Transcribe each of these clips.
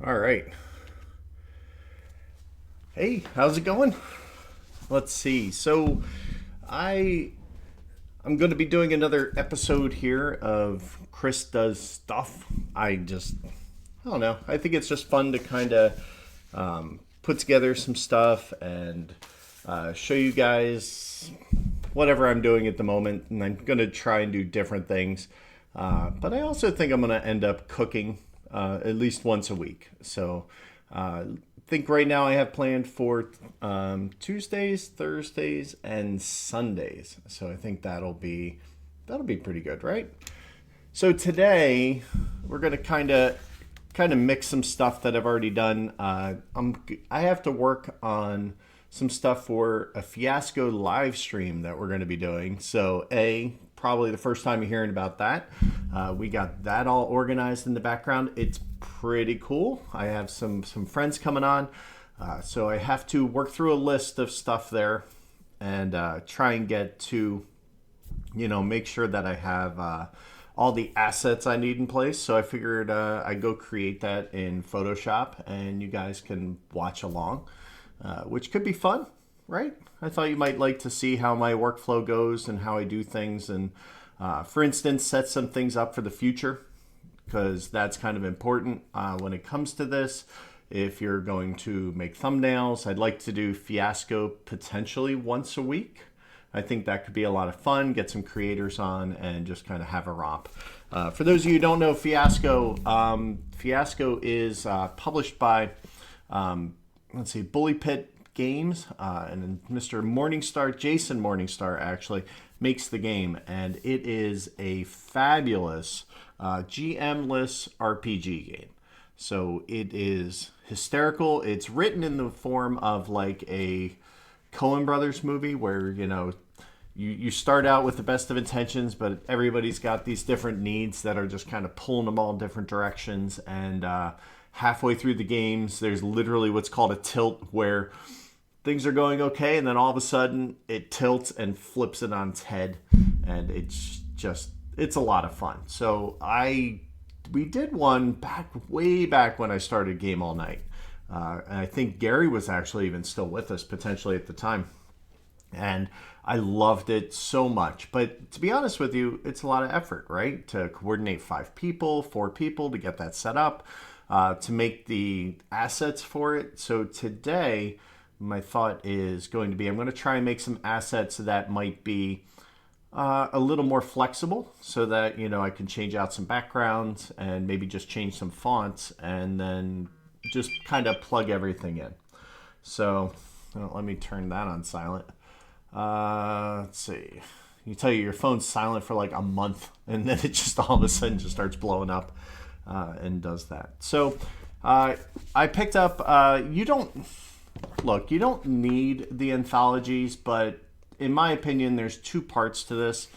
All right. Hey, how's it going? Let's see. I I'm going to be doing another episode here of Chris Does Stuff. I don't know. I think it's just fun to kind of put together some stuff and show you guys whatever I'm doing at the moment. And I'm going to try and do different things. But I also think I'm going to end up cooking at least once a week. I think right now I have planned for Tuesdays, Thursdays, and Sundays. So I think that'll be pretty good, right? So today we're gonna kind of mix some stuff that I've already done. I have to work on some stuff for a Fiasco live stream that we're going to be doing. So probably the first time you're hearing about that. We got that all organized in the background. It's pretty cool. I have some friends coming on. So I have to work through a list of stuff there and try and get to, make sure that I have all the assets I need in place. So I figured I'd go create that in Photoshop and you guys can watch along, which could be fun, right? I thought you might like to see how my workflow goes and how I do things. And for instance, set some things up for the future because that's kind of important when it comes to this. If you're going to make thumbnails, I'd like to do Fiasco potentially once a week. I think that could be a lot of fun, get some creators on and just kind of have a romp. For those of you who don't know Fiasco, Fiasco is published by, Bully Pit Games, and Mr. Morningstar, Jason Morningstar actually, makes the game. And it is a fabulous GM-less RPG game. So it is hysterical. It's written in the form of like a Coen Brothers movie where, you start out with the best of intentions, but everybody's got these different needs that are just kind of pulling them all in different directions. And halfway through the games, there's literally what's called a tilt where things are going okay, and then all of a sudden it tilts and flips it on its head. And it's a lot of fun. So we did one way back when I started Game All Night. And I think Gary was actually even still with us potentially at the time. And I loved it so much. But to be honest with you, it's a lot of effort, right? To coordinate 4 people to get that set up, to make the assets for it. So today, my thought is going to be I'm going to try and make some assets that might be a little more flexible so that, I can change out some backgrounds and maybe just change some fonts and then just kind of plug everything in. So let me turn that on silent. Let's see. You tell your phone's silent for like a month and then it just all of a sudden just starts blowing up and does that. So I picked up, you don't need the anthologies, but in my opinion, there's 2 parts to this.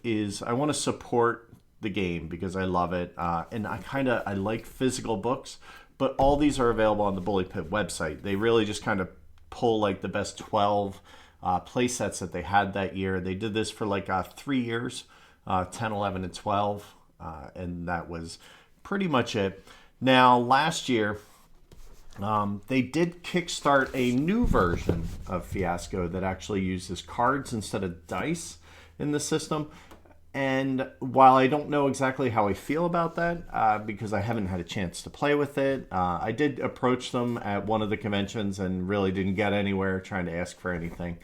Is I want to support the game because I love it, and I like physical books. But all these are available on the Bully Pit website. They really just kind of pull like the best 12 play sets that they had that year. They did this for like 3 years, 10, 11, and 12, and that was pretty much it. Now, last year, they did kickstart a new version of Fiasco that actually uses cards instead of dice in the system. And while I don't know exactly how I feel about that, because I haven't had a chance to play with it, I did approach them at one of the conventions and really didn't get anywhere trying to ask for anything.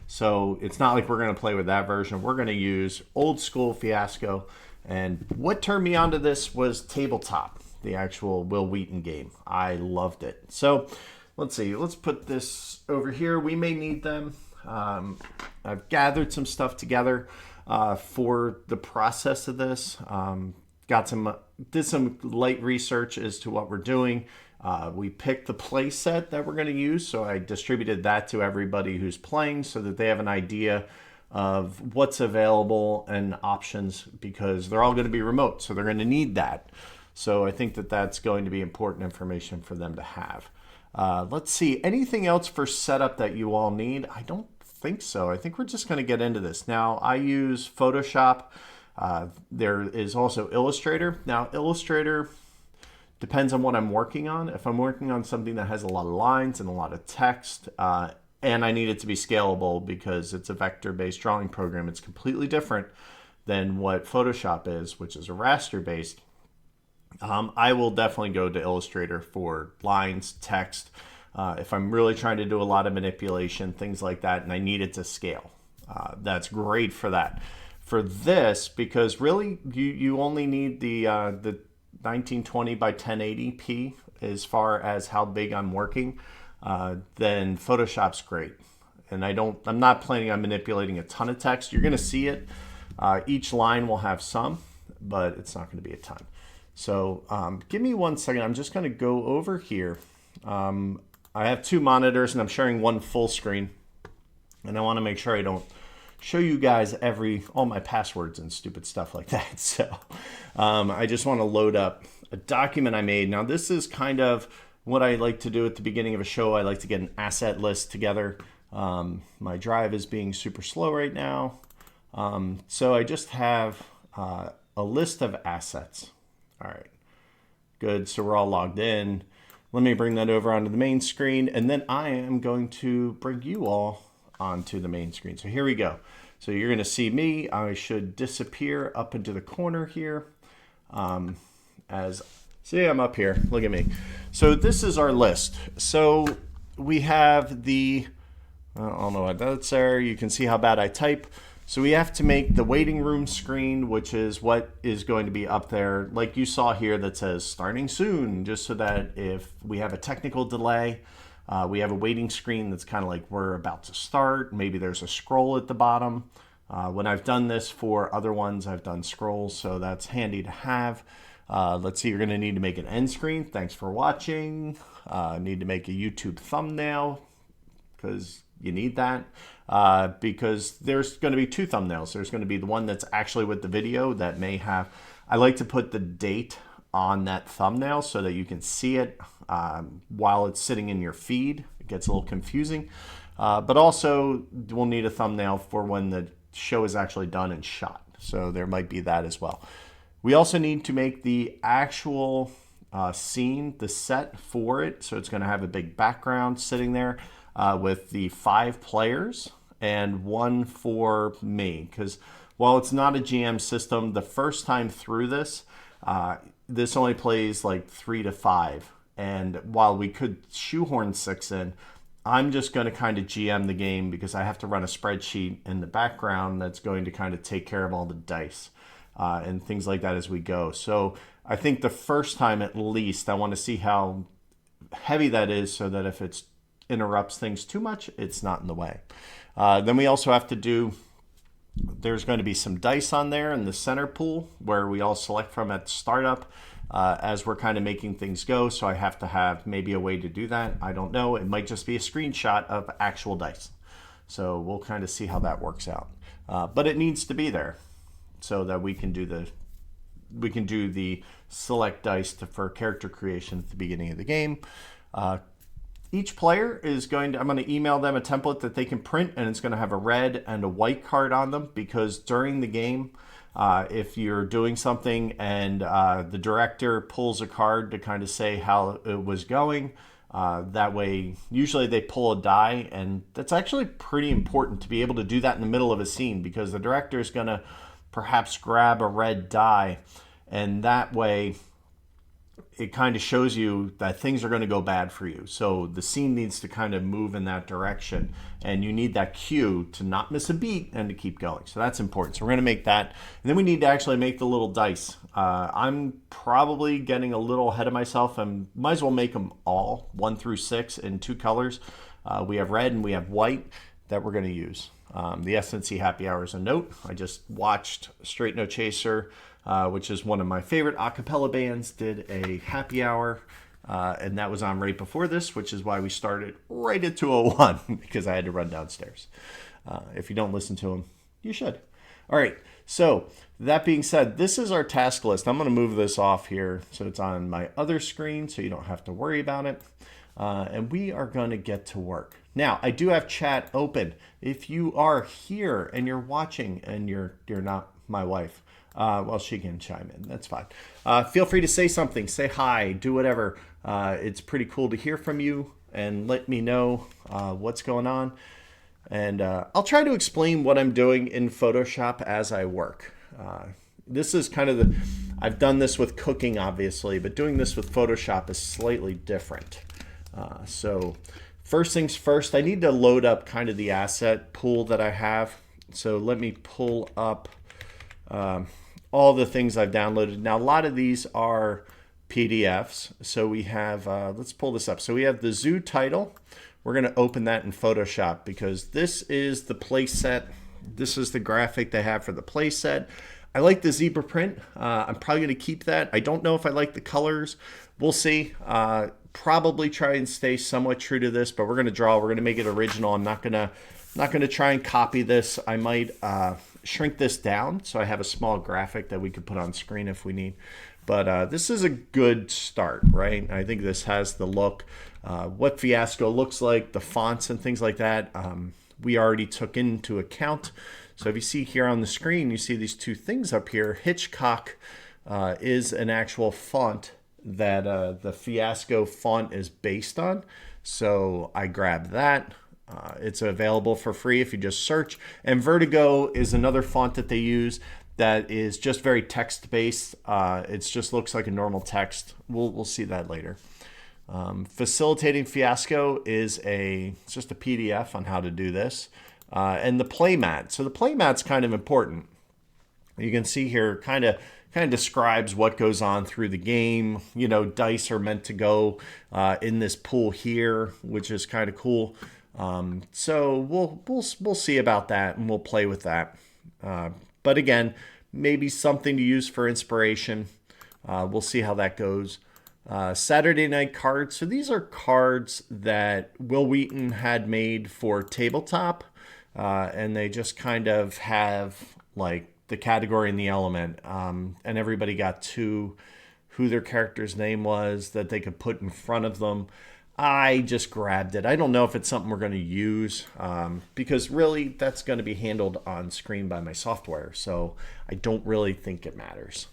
So it's not like we're going to play with that version. We're going to use old school Fiasco. And what turned me onto this was Tabletop, the actual Will Wheaton game. I loved it. So let's see. Let's put this over here. We may need them. I've gathered some stuff together for the process of this. Did some light research as to what we're doing. We picked the playset that we're going to use, so I distributed that to everybody who's playing so that they have an idea of what's available and options because they're all going to be remote, so they're going to need that. So I think that that's going to be important information for them to have. Let's see, anything else for setup that you all need? I don't think so. I think we're just going to get into this. Now, I use Photoshop. There is also Illustrator. Now, Illustrator Depends on what I'm working on. If I'm working on something that has a lot of lines and a lot of text, and I need it to be scalable because it's a vector-based drawing program, it's completely different than what Photoshop is, which is a raster-based. I will definitely go to Illustrator for lines, text. If I'm really trying to do a lot of manipulation, things like that, and I need it to scale, that's great for that. For this, because really you only need the 1920 by 1080p as far as how big I'm working, then Photoshop's great. And I'm not planning on manipulating a ton of text. You're going to see it. Each line will have some, but it's not going to be a ton. So give me 1 second. I'm just going to go over here. I have 2 monitors and I'm sharing one full screen. And I want to make sure I don't show you guys all my passwords and stupid stuff like that. So I just want to load up a document I made. Now this is kind of what I like to do at the beginning of a show. I like to get an asset list together. My drive is being super slow right now. So I just have a list of assets. All right, good. So we're all logged in. Let me bring that over onto the main screen, and then I am going to bring you all onto the main screen. So here we go. So you're going to see me. I should disappear up into the corner here. See, I'm up here. Look at me. So this is our list. So we have I don't know what that's there. You can see how bad I type. So we have to make the waiting room screen, which is what is going to be up there, like you saw here, that says starting soon, just so that if we have a technical delay, we have a waiting screen that's kind of like we're about to start. Maybe there's a scroll at the bottom. When I've done this for other ones, I've done scrolls, so that's handy to have. Let's see, you're going to need to make an end screen. Thanks for watching. Need to make a YouTube thumbnail because you need that. Because there's going to be 2 thumbnails. There's going to be the one that's actually with the video that may have, I like to put the date on that thumbnail so that you can see it while it's sitting in your feed. It gets a little confusing. But also we'll need a thumbnail for when the show is actually done and shot. So there might be that as well. We also need to make the actual scene, the set for it. So it's going to have a big background sitting there with the 5 players and 1 for me. Because while it's not a GM system, the first time through this, this only plays like 3 to 5. And while we could shoehorn 6 in, I'm just going to kind of GM the game because I have to run a spreadsheet in the background that's going to kind of take care of all the dice and things like that as we go. So I think the first time at least, I want to see how heavy that is so that if it interrupts things too much, it's not in the way. Then we also have to do, there's going to be some dice on there in the center pool where we all select from at startup as we're kind of making things go. So I have to have maybe a way to do that. I don't know. It might just be a screenshot of actual dice. So we'll kind of see how that works out. But it needs to be there so that we can do the select dice for character creation at the beginning of the game. Each player is I'm going to email them a template that they can print, and it's going to have a red and a white card on them because during the game, if you're doing something and the director pulls a card to kind of say how it was going, that way, usually they pull a die, and that's actually pretty important to be able to do that in the middle of a scene because the director is going to perhaps grab a red die, and that way it kind of shows you that things are going to go bad for you. So the scene needs to kind of move in that direction, and you need that cue to not miss a beat and to keep going. So that's important. So we're going to make that, and then we need to actually make the little dice. I'm probably getting a little ahead of myself, and might as well make them all 1 through 6 in 2 colors. We have red and we have white that we're going to use. The SNC Happy Hour is a note. I just watched Straight No Chaser, which is one of my favorite a cappella bands, did a happy hour, and that was on right before this, which is why we started right at 2:01 because I had to run downstairs. If you don't listen to them, you should. All right, so that being said, this is our task list. I'm going to move this off here so it's on my other screen so you don't have to worry about it. And we are going to get to work. Now, I do have chat open. If you are here and you're watching and you're not my wife. Well, she can chime in. That's fine. Feel free to say something. Say hi. Do whatever. It's pretty cool to hear from you and let me know what's going on. And I'll try to explain what I'm doing in Photoshop as I work. This is kind of I've done this with cooking, obviously, but doing this with Photoshop is slightly different. So first things first, I need to load up kind of the asset pool that I have. So let me pull up all the things I've downloaded. Now, a lot of these are PDFs. So we have, let's pull this up. So we have the zoo title. We're going to open that in Photoshop because this is the playset. This is the graphic they have for the playset. I like the zebra print. I'm probably going to keep that. I don't know if I like the colors. We'll see. Probably try and stay somewhat true to this, but we're going to draw. We're going to make it original. I'm not going to try and copy this. I might shrink this down so I have a small graphic that we could put on screen if we need. But this is a good start, right? I think this has the look. What Fiasco looks like, the fonts and things like that, we already took into account. So if you see here on the screen, you see these two things up here. Hitchcock is an actual font that the Fiasco font is based on. So I grabbed that. It's available for free if you just search. And Vertigo is another font that they use that is just very text-based. It just looks like a normal text. We'll see that later. Facilitating Fiasco is it's just a PDF on how to do this. And the playmat. So the playmat's kind of important. You can see here kind of describes what goes on through the game. You know, dice are meant to go in this pool here, which is kind of cool. So we'll see about that and we'll play with that. But again, maybe something to use for inspiration. We'll see how that goes. Saturday night cards. So these are cards that Will Wheaton had made for tabletop. And they just kind of have like the category and the element. And everybody got to who their character's name was that they could put in front of them. I just grabbed it. I don't know if it's something we're going to use because really that's going to be handled on screen by my software. So I don't really think it matters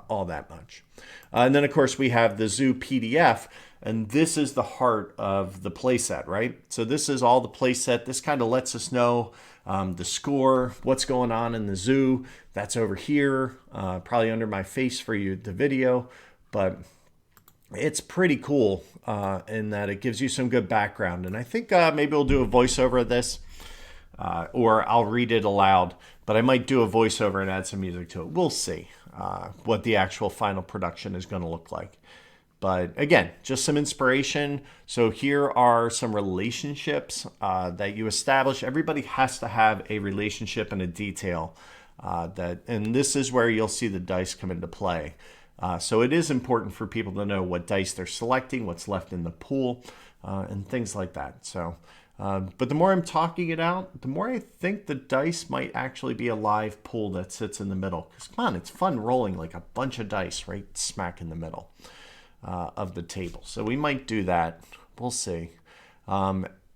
all that much. And then, of course, we have the zoo PDF. And this is the heart of the playset, right? So this is all the playset. This kind of lets us know the score, what's going on in the zoo. That's over here, probably under my face for you, the video. But it's pretty cool in that it gives you some good background. And I think maybe we'll do a voiceover of this or I'll read it aloud. But I might do a voiceover and add some music to it. We'll see what the actual final production is going to look like. But again, just some inspiration. So here are some relationships that you establish. Everybody has to have a relationship and a detail and this is where you'll see the dice come into play. So it is important for people to know what dice they're selecting, what's left in the pool, and things like that. So, but the more I'm talking it out, the more I think the dice might actually be a live pool that sits in the middle. Because come on, it's fun rolling like a bunch of dice right smack in the middle of the table. So we might do that. We'll see.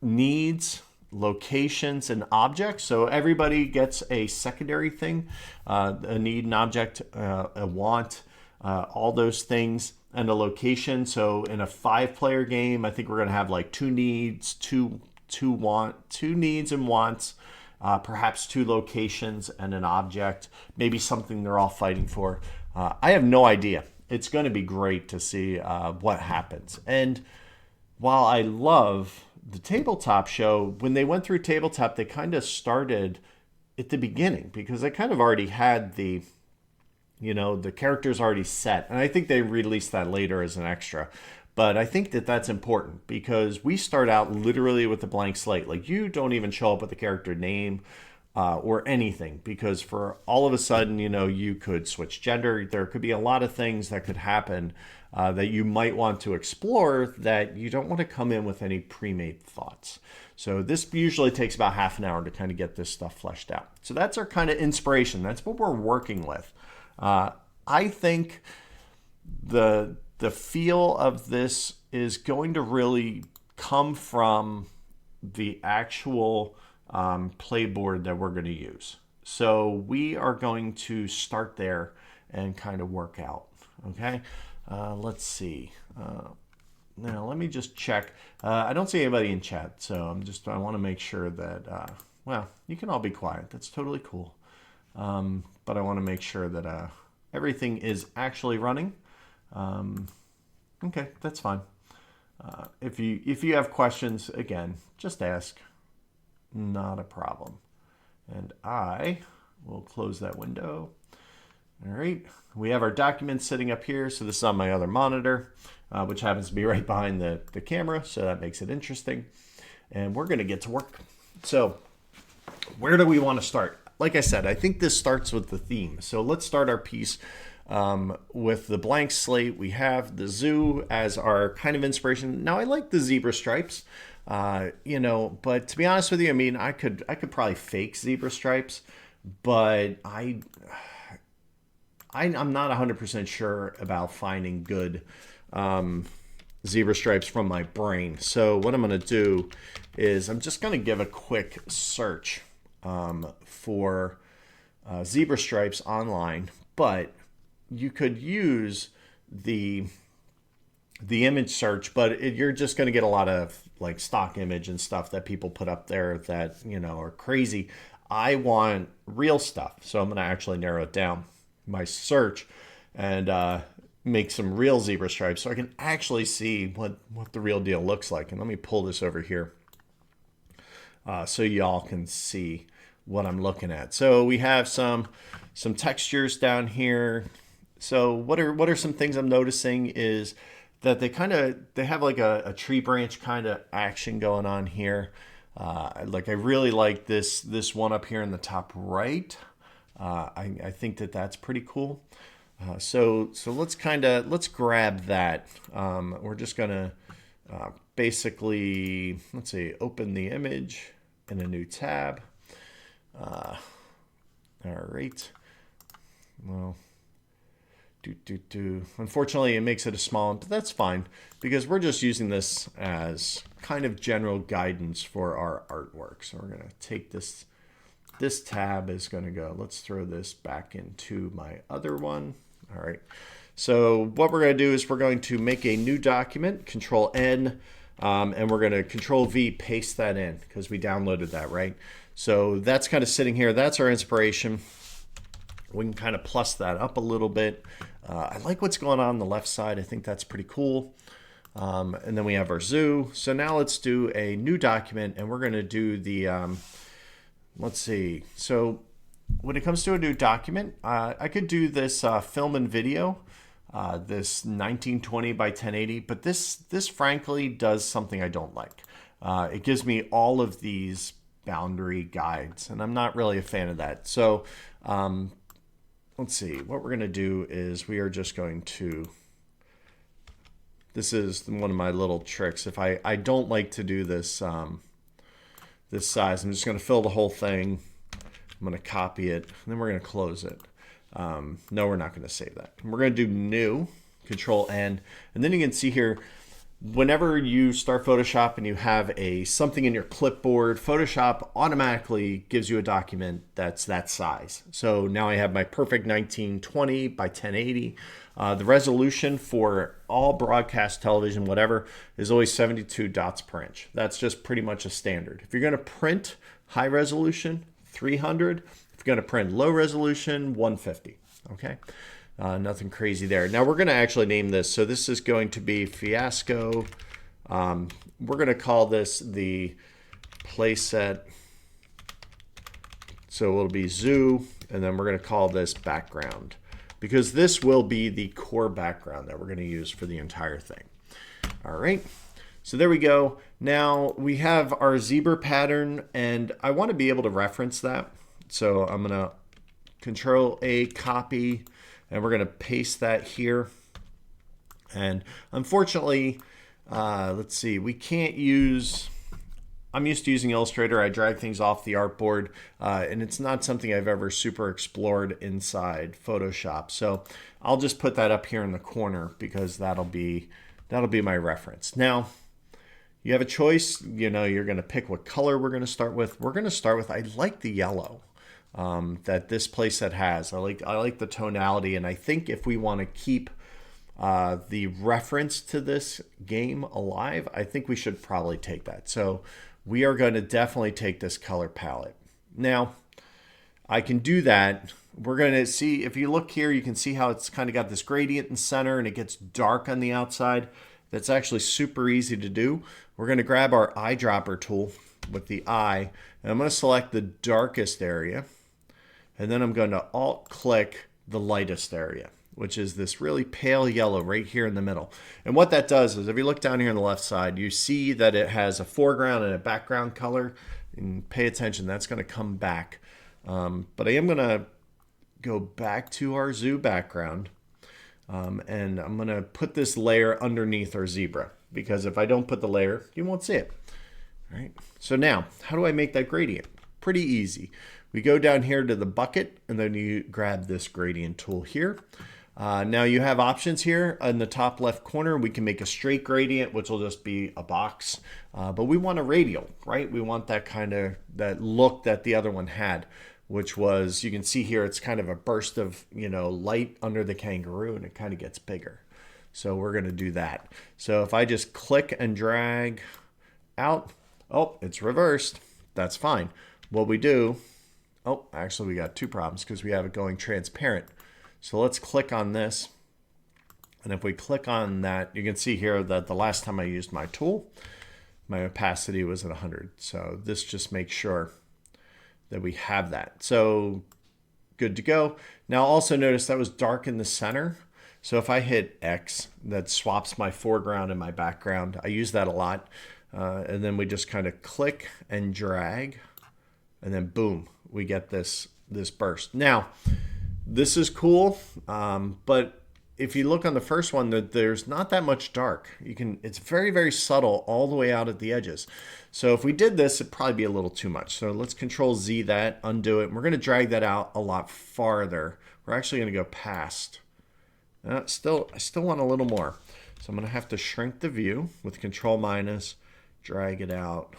Needs, locations, and objects. So everybody gets a secondary thing, a need, an object, a want, all those things, and a location. So in a 5-player game, I think we're going to have like 2 needs, 2 needs and wants, perhaps 2 locations and an object, maybe something they're all fighting for. I have no idea. It's going to be great to see what happens. And while I love the tabletop show, when they went through tabletop, they kind of started at the beginning because they kind of already had the characters already set. And I think they released that later as an extra. But I think that that's important because we start out literally with a blank slate. Like you don't even show up with a character name or anything, because for all of a sudden, you could switch gender. There could be a lot of things that could happen that you might want to explore that you don't want to come in with any pre-made thoughts. So this usually takes about half an hour to kind of get this stuff fleshed out. So that's our kind of inspiration. That's what we're working with. I think the feel of this is going to really come from the actual playboard that we're going to use. So we are going to start there and kind of work out. Okay, let's see. Now let me just check. I don't see anybody in chat, so I want to make sure that well, you can all be quiet. That's totally cool. But I want to make sure that everything is actually running. Okay, that's fine. If you have questions, again, just ask. Not a problem. And I will close that window. All right, we have our documents sitting up here. So this is on my other monitor, which happens to be right behind the camera. So that makes it interesting. And we're going to get to work. So where do we want to start? Like I said, I think this starts with the theme. So let's start our piece with the blank slate. We have the zoo as our kind of inspiration. Now I like the zebra stripes, you know, but to be honest with you, I mean, I could probably fake zebra stripes, but I'm not 100% sure about finding good zebra stripes from my brain. So what I'm going to do is I'm just going to give a quick search for zebra stripes online, but you could use the image search, but you're just going to get a lot of like stock image and stuff that people put up there that, you know, are crazy. I want real stuff. So I'm going to actually narrow it down, my search, and make some real zebra stripes so I can actually see what the real deal looks like. And let me pull this over here so y'all can see what I'm looking at. So we have some textures down here. So what are some things I'm noticing is that they have like a tree branch kind of action going on here. I really like this one up here in the top right. I think that's pretty cool. So let's grab that. We're just gonna basically, let's see, open the image in a new tab. All right. Well, unfortunately, it makes it a small one, but that's fine because we're just using this as kind of general guidance for our artwork. So we're gonna take this tab is gonna go. Let's throw this back into my other one. All right. So what we're gonna do is we're going to make a new document, Control N, and we're gonna Control V, paste that in because we downloaded that, right? So that's kind of sitting here. That's our inspiration. We can kind of plus that up a little bit. I like what's going on the left side. I think that's pretty cool. And then we have our zoo. So now let's do a new document, and we're going to do the, let's see. So when it comes to a new document, I could do this film and video, this 1920 by 1080, but this frankly does something I don't like. It gives me all of these boundary guides, and I'm not really a fan of that. So let's see, what we're going to do is we are just going to, this is one of my little tricks. If I don't like to do this this size, I'm just going to fill the whole thing. I'm going to copy it, and then we're going to close it. No, we're not going to save that. We're going to do new, Control N, and then you can see here, whenever you start Photoshop and you have something in your clipboard, Photoshop automatically gives you a document that's that size. So now I have my perfect 1920 by 1080. The resolution for all broadcast television, whatever, is always 72 dots per inch. That's just pretty much a standard. If you're going to print high resolution, 300. If you're going to print low resolution, 150. Okay. Nothing crazy there. Now we're going to actually name this. So this is going to be Fiasco. We're going to call this the Playset. So it'll be zoo, and then we're going to call this background because this will be the core background that we're going to use for the entire thing. All right. So there we go. Now we have our zebra pattern, and I want to be able to reference that. So I'm going to Control A, copy, and we're going to paste that here. And unfortunately, let's see, we can't use, I'm used to using Illustrator. I drag things off the artboard, and it's not something I've ever super explored inside Photoshop. So I'll just put that up here in the corner because that'll be my reference. Now, you have a choice. You know, you're going to pick what color we're going to start with. We're going to start with, I like the yellow. that this playset has. I like the tonality, and I think if we want to keep the reference to this game alive, I think we should probably take that. So we are going to definitely take this color palette. Now, I can do that. We're going to see, if you look here, you can see how it's kind of got this gradient in the center and it gets dark on the outside. That's actually super easy to do. We're going to grab our eyedropper tool with the eye, and I'm going to select the darkest area, and then I'm going to alt-click the lightest area, which is this really pale yellow right here in the middle. And what that does is, if you look down here on the left side, you see that it has a foreground and a background color. And pay attention, that's going to come back. But I am going to go back to our zoo background, and I'm going to put this layer underneath our zebra, because if I don't put the layer, you won't see it. All right. So now, how do I make that gradient? Pretty easy. We go down here to the bucket, and then you grab this gradient tool here. Now you have options here in the top left corner. We can make a straight gradient, which will just be a box, but we want a radial, right? We want that kind of that look that the other one had, which was, you can see here, it's kind of a burst of, light under the kangaroo, and it kind of gets bigger. So we're going to do that. So if I just click and drag out, oh, it's reversed. That's fine. What we do, oh, actually we got two problems because we have it going transparent. So let's click on this. And if we click on that, you can see here that the last time I used my tool, my opacity was at 100. So this just makes sure that we have that. So good to go. Now also notice that was dark in the center. So if I hit X, that swaps my foreground and my background. I use that a lot. And then we just kind of click and drag, and then boom, we get this burst. Now, this is cool, but if you look on the first one, there's not that much dark. It's very, very subtle all the way out at the edges. So if we did this, it'd probably be a little too much. So let's Control Z that, undo it. And we're going to drag that out a lot farther. We're actually going to go past. I still want a little more. So I'm going to have to shrink the view with Control minus, drag it out.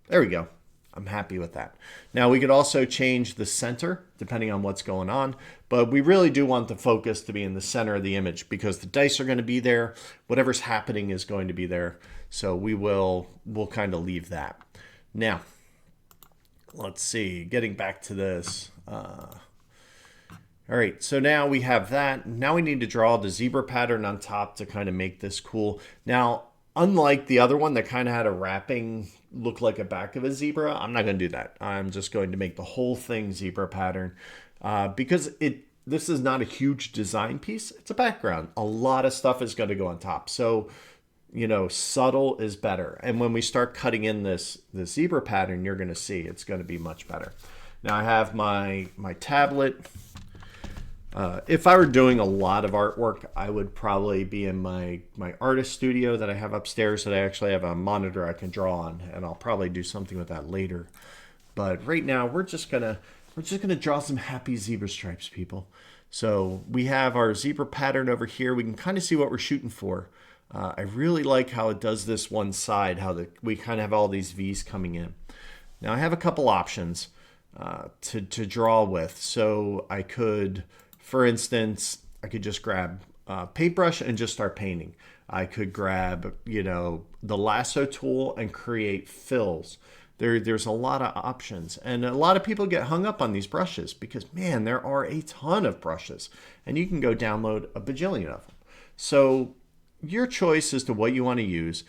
There we go. I'm happy with that. Now we could also change the center depending on what's going on, but we really do want the focus to be in the center of the image because the dice are going to be there. Whatever's happening is going to be there. So we'll kind of leave that. Now, let's see, getting back to this. All right, so now we have that. Now we need to draw the zebra pattern on top to kind of make this cool. Now, unlike the other one that kind of had a wrapping look like a back of a zebra, I'm not going to do that. I'm just going to make the whole thing zebra pattern because this is not a huge design piece. It's a background. A lot of stuff is going to go on top. So, subtle is better. And when we start cutting in this zebra pattern, you're going to see it's going to be much better. Now I have my tablet. If I were doing a lot of artwork, I would probably be in my artist studio that I have upstairs that I actually have a monitor I can draw on, and I'll probably do something with that later. But right now we're just gonna draw some happy zebra stripes, people. So we have our zebra pattern over here. We can kind of see what we're shooting for. I really like how it does this one side, we kind of have all these V's coming in. Now I have a couple options to draw with. So I could, for instance, I could just grab a paintbrush and just start painting. I could grab, the lasso tool and create fills. There's a lot of options. And a lot of people get hung up on these brushes because, man, there are a ton of brushes. And you can go download a bajillion of them. So your choice as to what you want to use.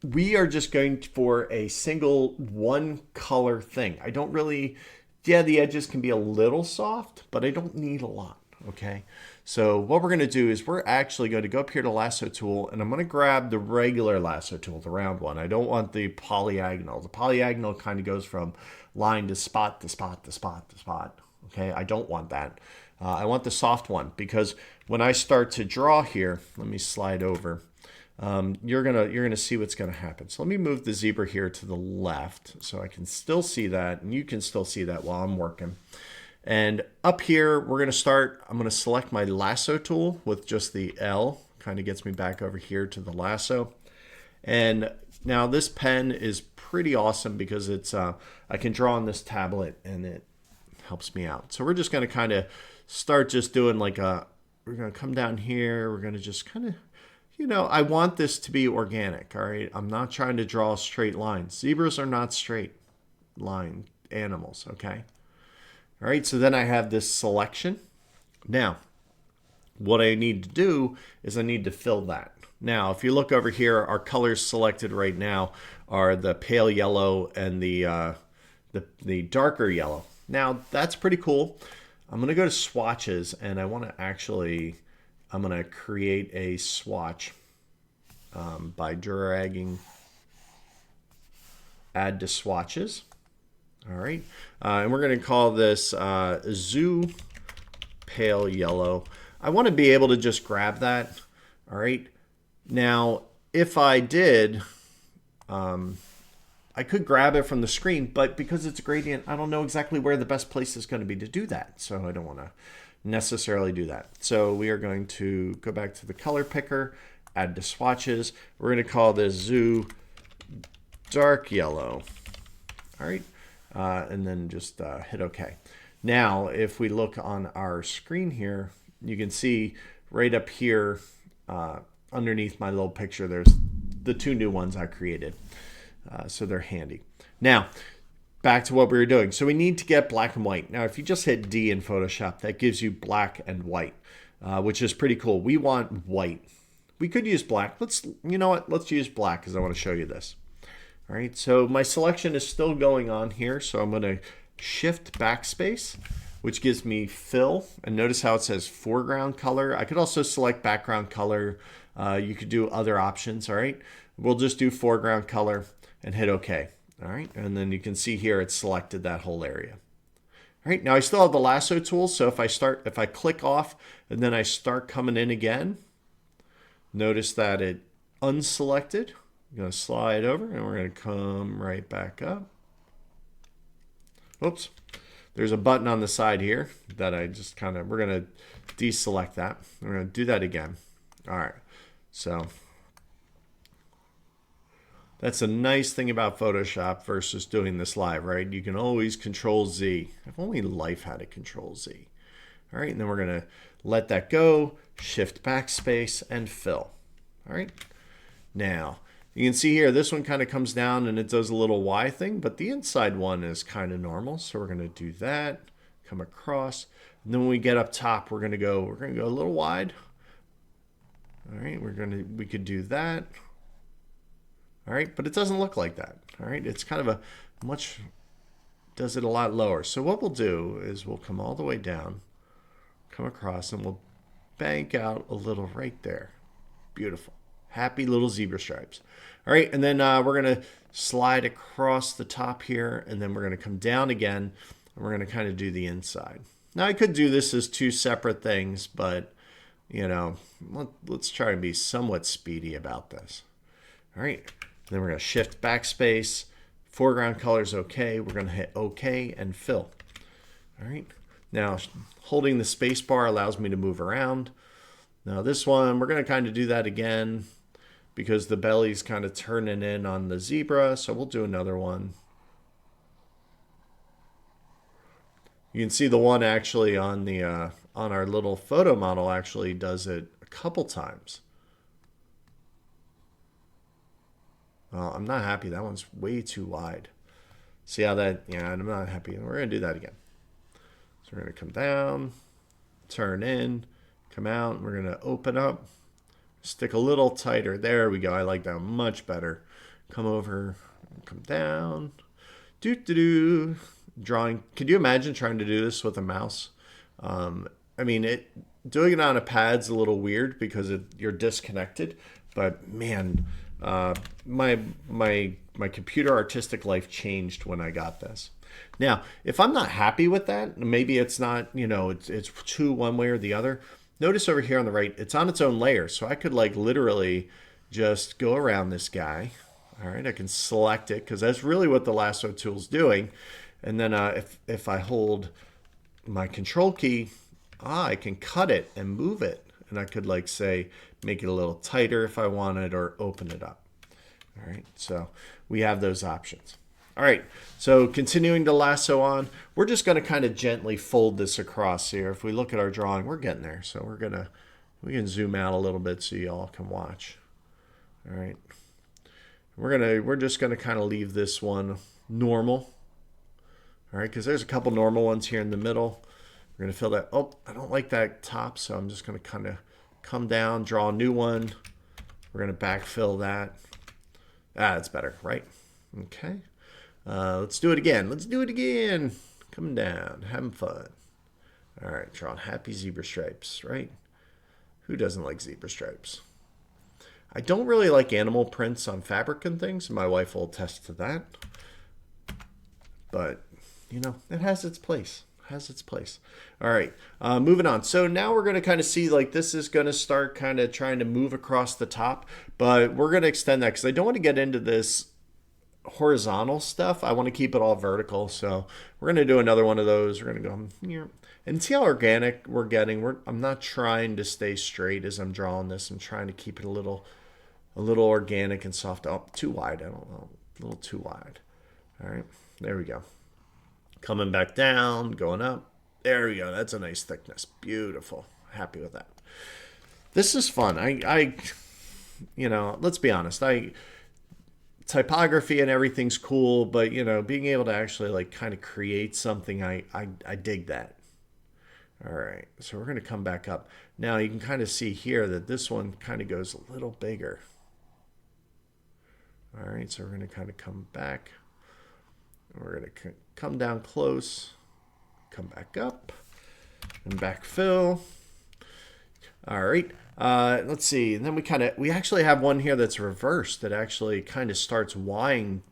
We are just going for a single one color thing. I don't really, the edges can be a little soft, but I don't need a lot. Okay, so what we're going to do is we're actually going to go up here to Lasso Tool, and I'm going to grab the regular Lasso Tool, the round one. I don't want the polyagonal. The polyagonal kind of goes from line to spot to spot to spot to spot. Okay, I don't want that. I want the soft one because when I start to draw here, let me slide over. You're gonna see what's gonna happen. So let me move the zebra here to the left so I can still see that, and you can still see that while I'm working. And up here, I'm going to select my lasso tool with just the L, kind of gets me back over here to the lasso. And now this pen is pretty awesome because it's, I can draw on this tablet and helps me out. So we're just going to kind of start just doing like we're going to come down here. We're going to just kind of, I want this to be organic, all right? I'm not trying to draw straight lines. Zebras are not straight line animals, okay? All right, so then I have this selection. Now, what I need to do is I need to fill that. Now, if you look over here, our colors selected right now are the pale yellow and the darker yellow. Now, that's pretty cool. I'm going to go to swatches, and I want to I'm going to create a swatch by dragging add to swatches. All right, and we're going to call this Zoo Pale Yellow. I want to be able to just grab that. All right. Now, if I did, I could grab it from the screen, but because it's a gradient, I don't know exactly where the best place is going to be to do that. So I don't want to necessarily do that. So we are going to go back to the color picker, add to swatches. We're going to call this Zoo Dark Yellow. All right. And then just hit OK. Now, if we look on our screen here, you can see right up here underneath my little picture, there's the two new ones I created. So they're handy. Now, back to what we were doing. So we need to get black and white. Now, if you just hit D in Photoshop, that gives you black and white, which is pretty cool. We want white. We could use black. You know what? Let's use black because I want to show you this. All right, so my selection is still going on here. So I'm going to shift backspace, which gives me fill. And notice how it says foreground color. I could also select background color. You could do other options, all right? We'll just do foreground color and hit OK. All right, and then you can see here it's selected that whole area. All right, now I still have the lasso tool, so if I click off and then I start coming in again, notice that it unselected. I'm going to slide over and we're going to come right back up. Oops. There's a button on the side here that I just we're going to deselect that. We're going to do that again. All right. So that's a nice thing about Photoshop versus doing this live, right? You can always Control Z. If only Life had a Control Z. All right. And then we're going to let that go, shift backspace and fill. All right. Now, you can see here, this one kind of comes down and it does a little Y thing, but the inside one is kind of normal. So we're going to do that, come across. And then when we get up top, we're going to go a little wide. All right, we could do that. All right, but it doesn't look like that. All right, it's kind of does it a lot lower. So what we'll do is we'll come all the way down, come across, and we'll bank out a little right there. Beautiful. Happy little zebra stripes. All right, and then we're going to slide across the top here, and then we're going to come down again, and we're going to kind of do the inside. Now, I could do this as two separate things, but, let's try and be somewhat speedy about this. All right, then we're going to shift backspace. Foreground color is OK. We're going to hit OK and fill. All right, now holding the space bar allows me to move around. Now this one, we're going to kind of do that again because the belly's kind of turning in on the zebra. So we'll do another one. You can see the one actually on our little photo model actually does it a couple times. Well, I'm not happy. That one's way too wide. See how that, I'm not happy. We're going to do that again. So we're going to come down, turn in, come out, and we're going to open up, stick a little tighter. There we go. I like that much better. Come over, come down. Drawing. Could you imagine trying to do this with a mouse? Doing it on a pad's a little weird because you're disconnected. But man, my computer artistic life changed when I got this. Now, if I'm not happy with that, maybe it's not, it's too one way or the other. Notice over here on the right, it's on its own layer. So I could literally just go around this guy. All right, I can select it because that's really what the lasso tool is doing. And then if I hold my control key, I can cut it and move it. And I could say, make it a little tighter if I wanted or open it up. All right, so we have those options. All right, so continuing to lasso on, we're just going to kind of gently fold this across here. If we look at our drawing, we're getting there. So we can zoom out a little bit so you all can watch. All right, we're just gonna kind of leave this one normal. All right, because there's a couple normal ones here in the middle. We're gonna fill that. Oh, I don't like that top, so I'm just gonna kind of come down, draw a new one. We're gonna backfill that. Ah, that's better, right? Okay. Let's do it again. Let's do it again. Coming down, having fun. All right, drawing happy zebra stripes, right? Who doesn't like zebra stripes? I don't really like animal prints on fabric and things. My wife will attest to that. But, you know, it has its place. It has its place. All right, moving on. So now we're going to kind of see, like, this is going to start kind of trying to move across the top. But we're going to extend that because I don't want to get into this horizontal stuff. I want to keep it all vertical. So we're going to do another one of those. We're going to go here and see how organic we're getting. I'm not trying to stay straight as I'm drawing this. I'm trying to keep it a little organic and soft. Oh, too wide. I don't know. A little too wide. All right, there we go. Coming back down, going up. There we go. That's a nice thickness. Beautiful. Happy with that. This is fun. I you know, let's be honest. Typography and everything's cool, but you know, being able to actually like kind of create something, I dig that. All right, so we're going to come back up. Now you can kind of see here that this one kind of goes a little bigger. All right, so we're going to kind of come back. We're going to come down close, come back up, and backfill. All right. Let's see. And then we actually have one here that's reversed that actually kind of starts Ying.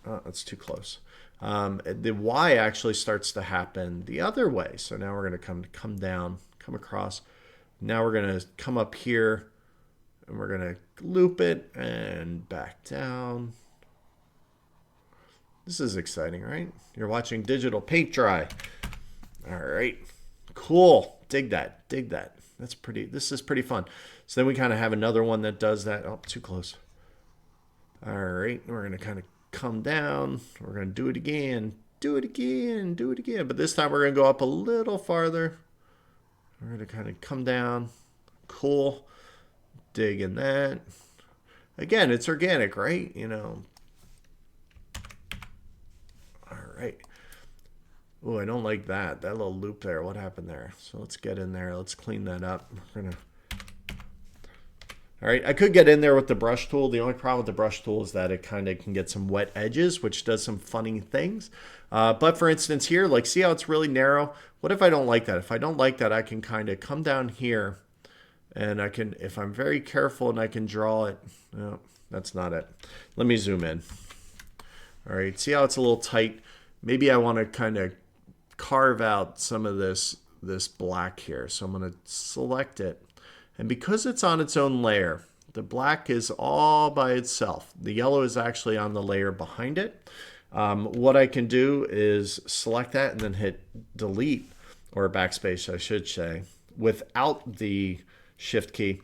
Oh, that's too close. The Y actually starts to happen the other way. So now we're going to come down, come across. Now we're going to come up here and we're going to loop it and back down. This is exciting, right? You're watching digital paint dry. All right. Cool. Dig that. Dig that. This is pretty fun. So then we kind of have another one that does that. Oh, too close. All right, we're going to kind of come down. We're going to do it again. Do it again. Do it again. But this time we're going to go up a little farther. We're going to kind of come down. Cool. Dig in that. Again, it's organic, right? You know. All right. Oh, I don't like that. That little loop there. What happened there? So let's get in there. Let's clean that up. We're gonna. All right, I could get in there with the brush tool. The only problem with the brush tool is that it kind of can get some wet edges, which does some funny things. But for instance here, like see how it's really narrow? What if I don't like that? If I don't like that, I can kind of come down here and I can, if I'm very careful and I can draw it. No, that's not it. Let me zoom in. All right, see how it's a little tight? Maybe I want to kind of carve out some of this black here. So I'm going to select it. And because it's on its own layer, the black is all by itself. The yellow is actually on the layer behind it. What I can do is select that and then hit delete, or backspace I should say, without the shift key.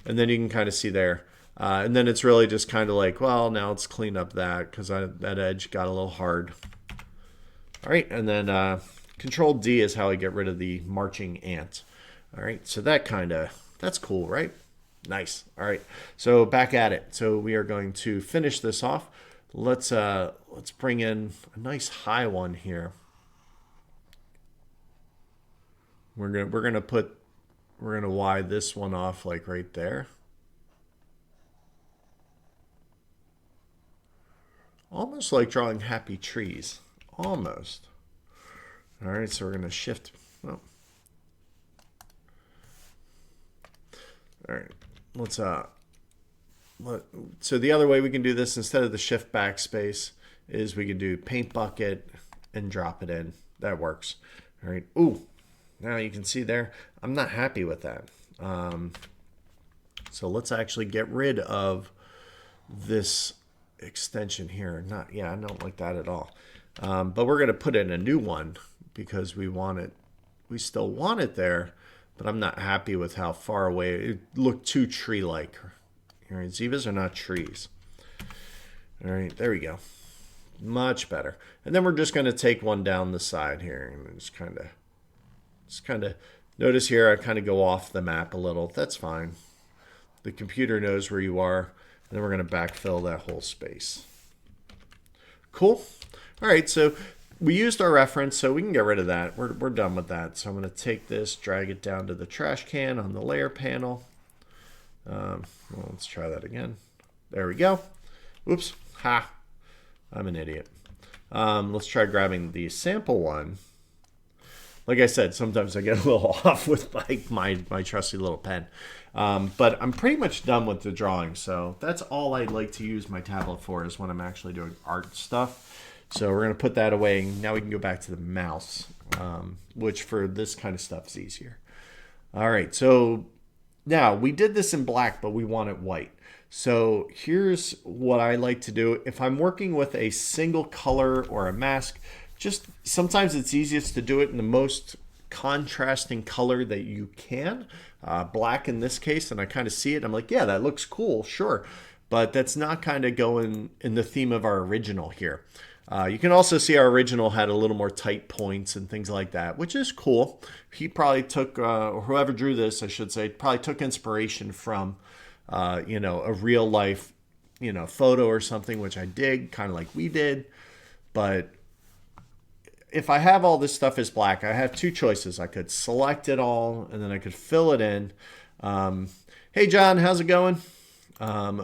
And then you can kind of see there. And then it's really just kind of like, well, now let's clean up that because that edge got a little hard. All right, and then Control D is how I get rid of the marching ant. All right, so that's cool, right? Nice. All right, so back at it. So we are going to finish this off. Let's bring in a nice high one here. We're gonna Y this one off like right there. Almost like drawing happy trees. Almost. All right, so we're going to shift. Oh. All right, so the other way we can do this instead of the shift backspace is we can do paint bucket and drop it in. That works. All right. Ooh, now you can see there. I'm not happy with that. So let's actually get rid of this extension here. I don't like that at all. But we're going to put in a new one because we still want it there, but I'm not happy with how far away it looked too tree-like. All right, zebras are not trees. All right, there we go. Much better. And then we're just going to take one down the side here and just kind of notice here I kind of go off the map a little. That's fine. The computer knows where you are. And then we're going to backfill that whole space. Cool. All right, so we used our reference, so we can get rid of that. We're done with that. So I'm going to take this, drag it down to the trash can on the layer panel. Well, let's try that again. There we go. Oops. Ha. I'm an idiot. Let's try grabbing the sample one. Like I said, sometimes I get a little off with my trusty little pen. But I'm pretty much done with the drawing. So that's all I like to use my tablet for, is when I'm actually doing art stuff. So we're going to put that away. Now we can go back to the mouse, which for this kind of stuff is easier. All right, so now we did this in black, but we want it white. So here's what I like to do. If I'm working with a single color or a mask, just sometimes it's easiest to do it in the most contrasting color that you can. Black in this case, and I kind of see it. I'm like, yeah, that looks cool, sure. But that's not kind of going in the theme of our original here. You can also see our original had a little more tight points and things like that, which is cool. He probably took, or whoever drew this, I should say, probably took inspiration from, you know, a real life, you know, photo or something, which I dig, kind of like we did. But if I have all this stuff as black, I have two choices. I could select it all, and then I could fill it in. Hey, John, how's it going?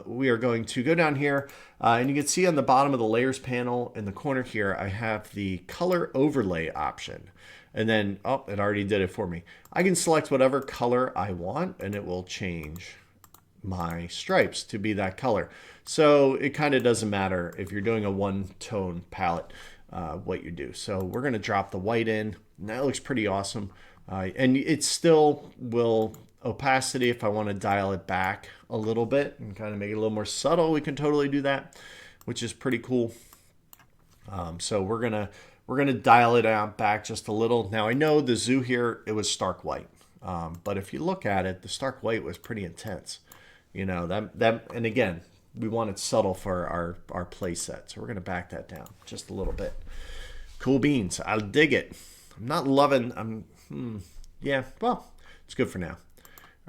We are going to go down here, and you can see on the bottom of the layers panel in the corner here, I have the color overlay option. And then, oh, it already did it for me. I can select whatever color I want, and it will change my stripes to be that color. So it kind of doesn't matter if you're doing a one-tone palette, what you do. So we're going to drop the white in, and that looks pretty awesome. And it still will opacity, if I want to dial it back a little bit and kind of make it a little more subtle, we can totally do that, which is pretty cool. So we're gonna dial it out back just a little. Now I know the zoo here, it was stark white, but if you look at it, the stark white was pretty intense. You know, that and again, we want it subtle for our play set, so we're gonna back that down just a little bit. Cool beans. I'll dig it. I'm not loving. Yeah. Well, it's good for now.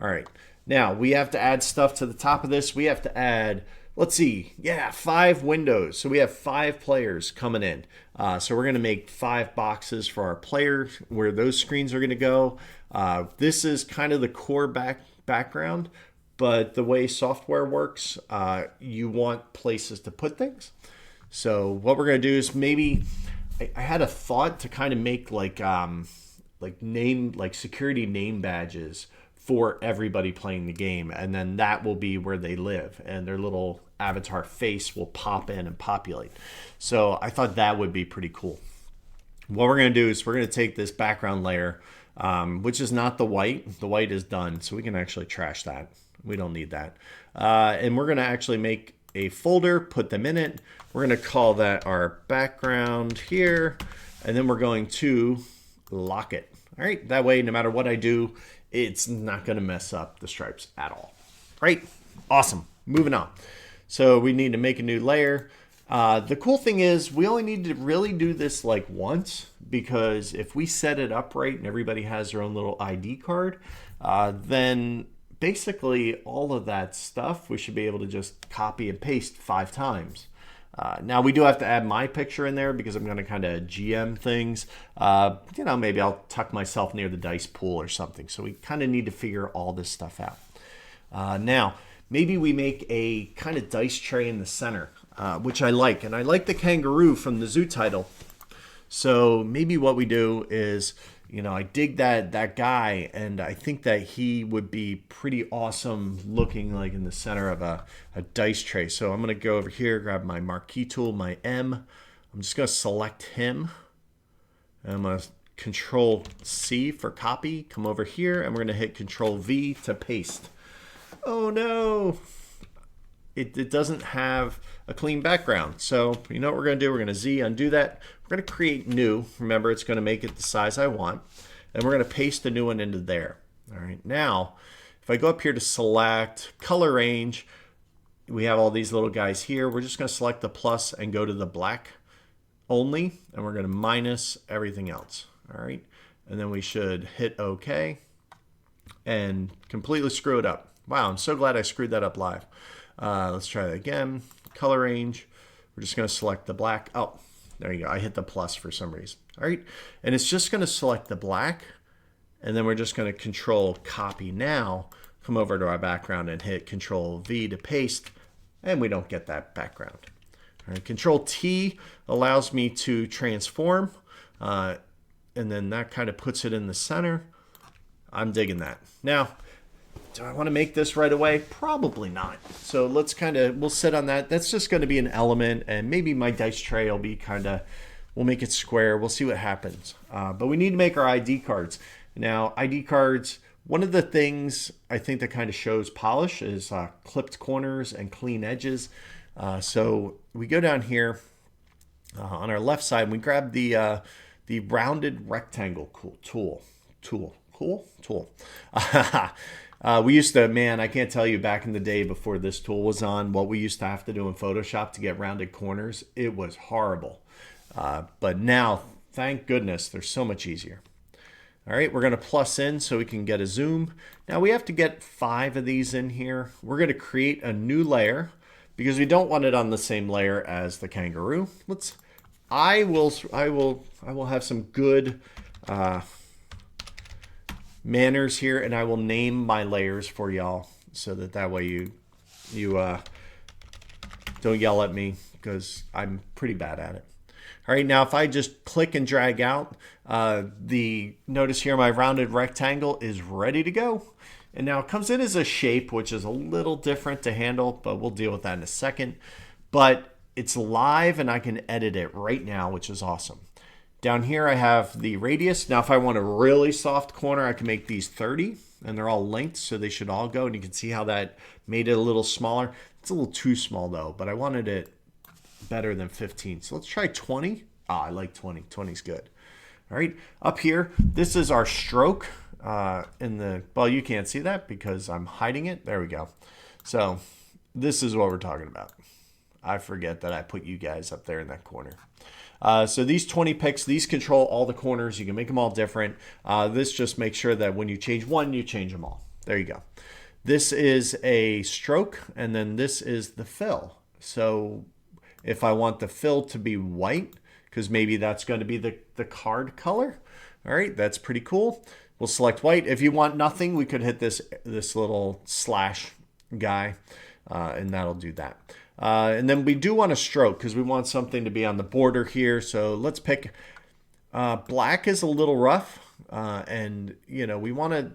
All right. Now we have to add stuff to the top of this. We have to add, let's see, yeah, 5 windows. So we have 5 players coming in. So we're going to make 5 boxes for our players where those screens are going to go. This is kind of the core background, but the way software works, you want places to put things. So what we're going to do is maybe I had a thought to kind of make like security name badges for everybody playing the game, and then that will be where they live, and their little avatar face will pop in and populate. So I thought that would be pretty cool. What we're going to do is we're going to take this background layer, which is not the white. The white is done, so we can actually trash that. We don't need that. And we're going to actually make a folder, put them in it. We're going to call that our background here, and then we're going to lock it. All right, that way, no matter what I do, it's not going to mess up the stripes at all. Right? Awesome. Moving on. So we need to make a new layer. The cool thing is we only need to really do this like once, because if we set it up right and everybody has their own little ID card, then basically all of that stuff we should be able to just copy and paste 5 times. Now we do have to add my picture in there because I'm going to kind of GM things. You know, maybe I'll tuck myself near the dice pool or something. So we kind of need to figure all this stuff out. Now, maybe we make a kind of dice tray in the center, which I like. And I like the kangaroo from the zoo title. So maybe what we do is, you know, I dig that guy, and I think that he would be pretty awesome looking like in the center of a dice tray. So I'm going to go over here, grab my marquee tool, my M. I'm just going to select him. And I'm going to Control C for copy. Come over here, and we're going to hit Control V to paste. Oh no! It doesn't have a clean background. So you know what we're going to do? We're going to Z, undo that. We're going to create new. Remember, it's going to make it the size I want. And we're going to paste the new one into there. All right. Now, if I go up here to select color range, we have all these little guys here. We're just going to select the plus and go to the black. only, and we're going to minus everything else. All right. And then we should hit OK and completely screw it up. Wow, I'm so glad I screwed that up live. Let's try that again. Color range. We're just going to select the black. Oh, there you go. I hit the plus for some reason. All right. And it's just going to select the black. And then we're just going to control copy now. Come over to our background and hit control V to paste. And we don't get that background. All right. Control T allows me to transform. And then that kind of puts it in the center. I'm digging that. Now, do I want to make this right away? Probably not. So let's we'll sit on that. That's just going to be an element, and maybe my dice tray will be we'll make it square. We'll see what happens. But we need to make our ID cards. Now, ID cards, one of the things I think that kind of shows polish is clipped corners and clean edges. So we go down here on our left side, and we grab the rounded rectangle tool. We used to, man, I can't tell you back in the day before this tool was on, what we used to have to do in Photoshop to get rounded corners. It was horrible. But now, thank goodness, they're so much easier. All right, we're going to plus in so we can get a zoom. Now we have to get 5 of these in here. We're going to create a new layer because we don't want it on the same layer as the kangaroo. I will have some good manners here, and I will name my layers for y'all so that way you don't yell at me because I'm pretty bad at it. All right, now if I just click and drag out, notice here my rounded rectangle is ready to go. And now it comes in as a shape, which is a little different to handle, but we'll deal with that in a second. But it's live and I can edit it right now, which is awesome. Down here I have the radius. Now if I want a really soft corner, I can make these 30 and they're all linked, so they should all go. And you can see how that made it a little smaller. It's a little too small though, but I wanted it better than 15. So let's try 20. I like 20. 20 is good. All right, up here, this is our stroke well, you can't see that because I'm hiding it. There we go. So this is what we're talking about. I forget that I put you guys up there in that corner. So these 20 picks, these control all the corners. You can make them all different. This just makes sure that when you change one, you change them all. There you go. This is a stroke, and then this is the fill. So if I want the fill to be white, because maybe that's going to be the card color. All right, that's pretty cool. We'll select white. If you want nothing, we could hit this little slash guy, and that'll do that. And then we do want a stroke because we want something to be on the border here. So let's pick black is a little rough, and we want to.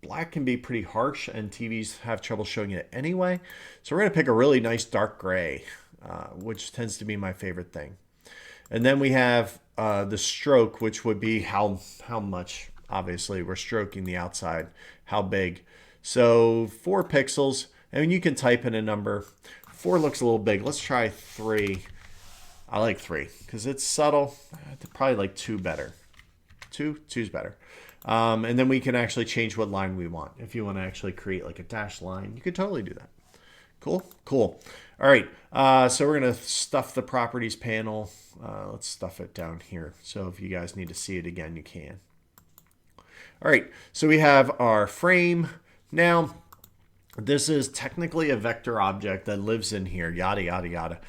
Black can be pretty harsh, and TVs have trouble showing it anyway. So we're going to pick a really nice dark gray, which tends to be my favorite thing. And then we have the stroke, which would be how much, obviously, we're stroking the outside, how big. So 4 pixels, and you can type in a number. 4 looks a little big. Let's try 3. I like 3 because it's subtle. I'd probably like 2 better. 2's better. And then we can actually change what line we want. If you want to actually create like a dash line, you could totally do that. Cool. All right, so we're going to stuff the properties panel. Let's stuff it down here. So if you guys need to see it again, you can. All right, so we have our frame. Now, this is technically a vector object that lives in here, yada, yada, yada.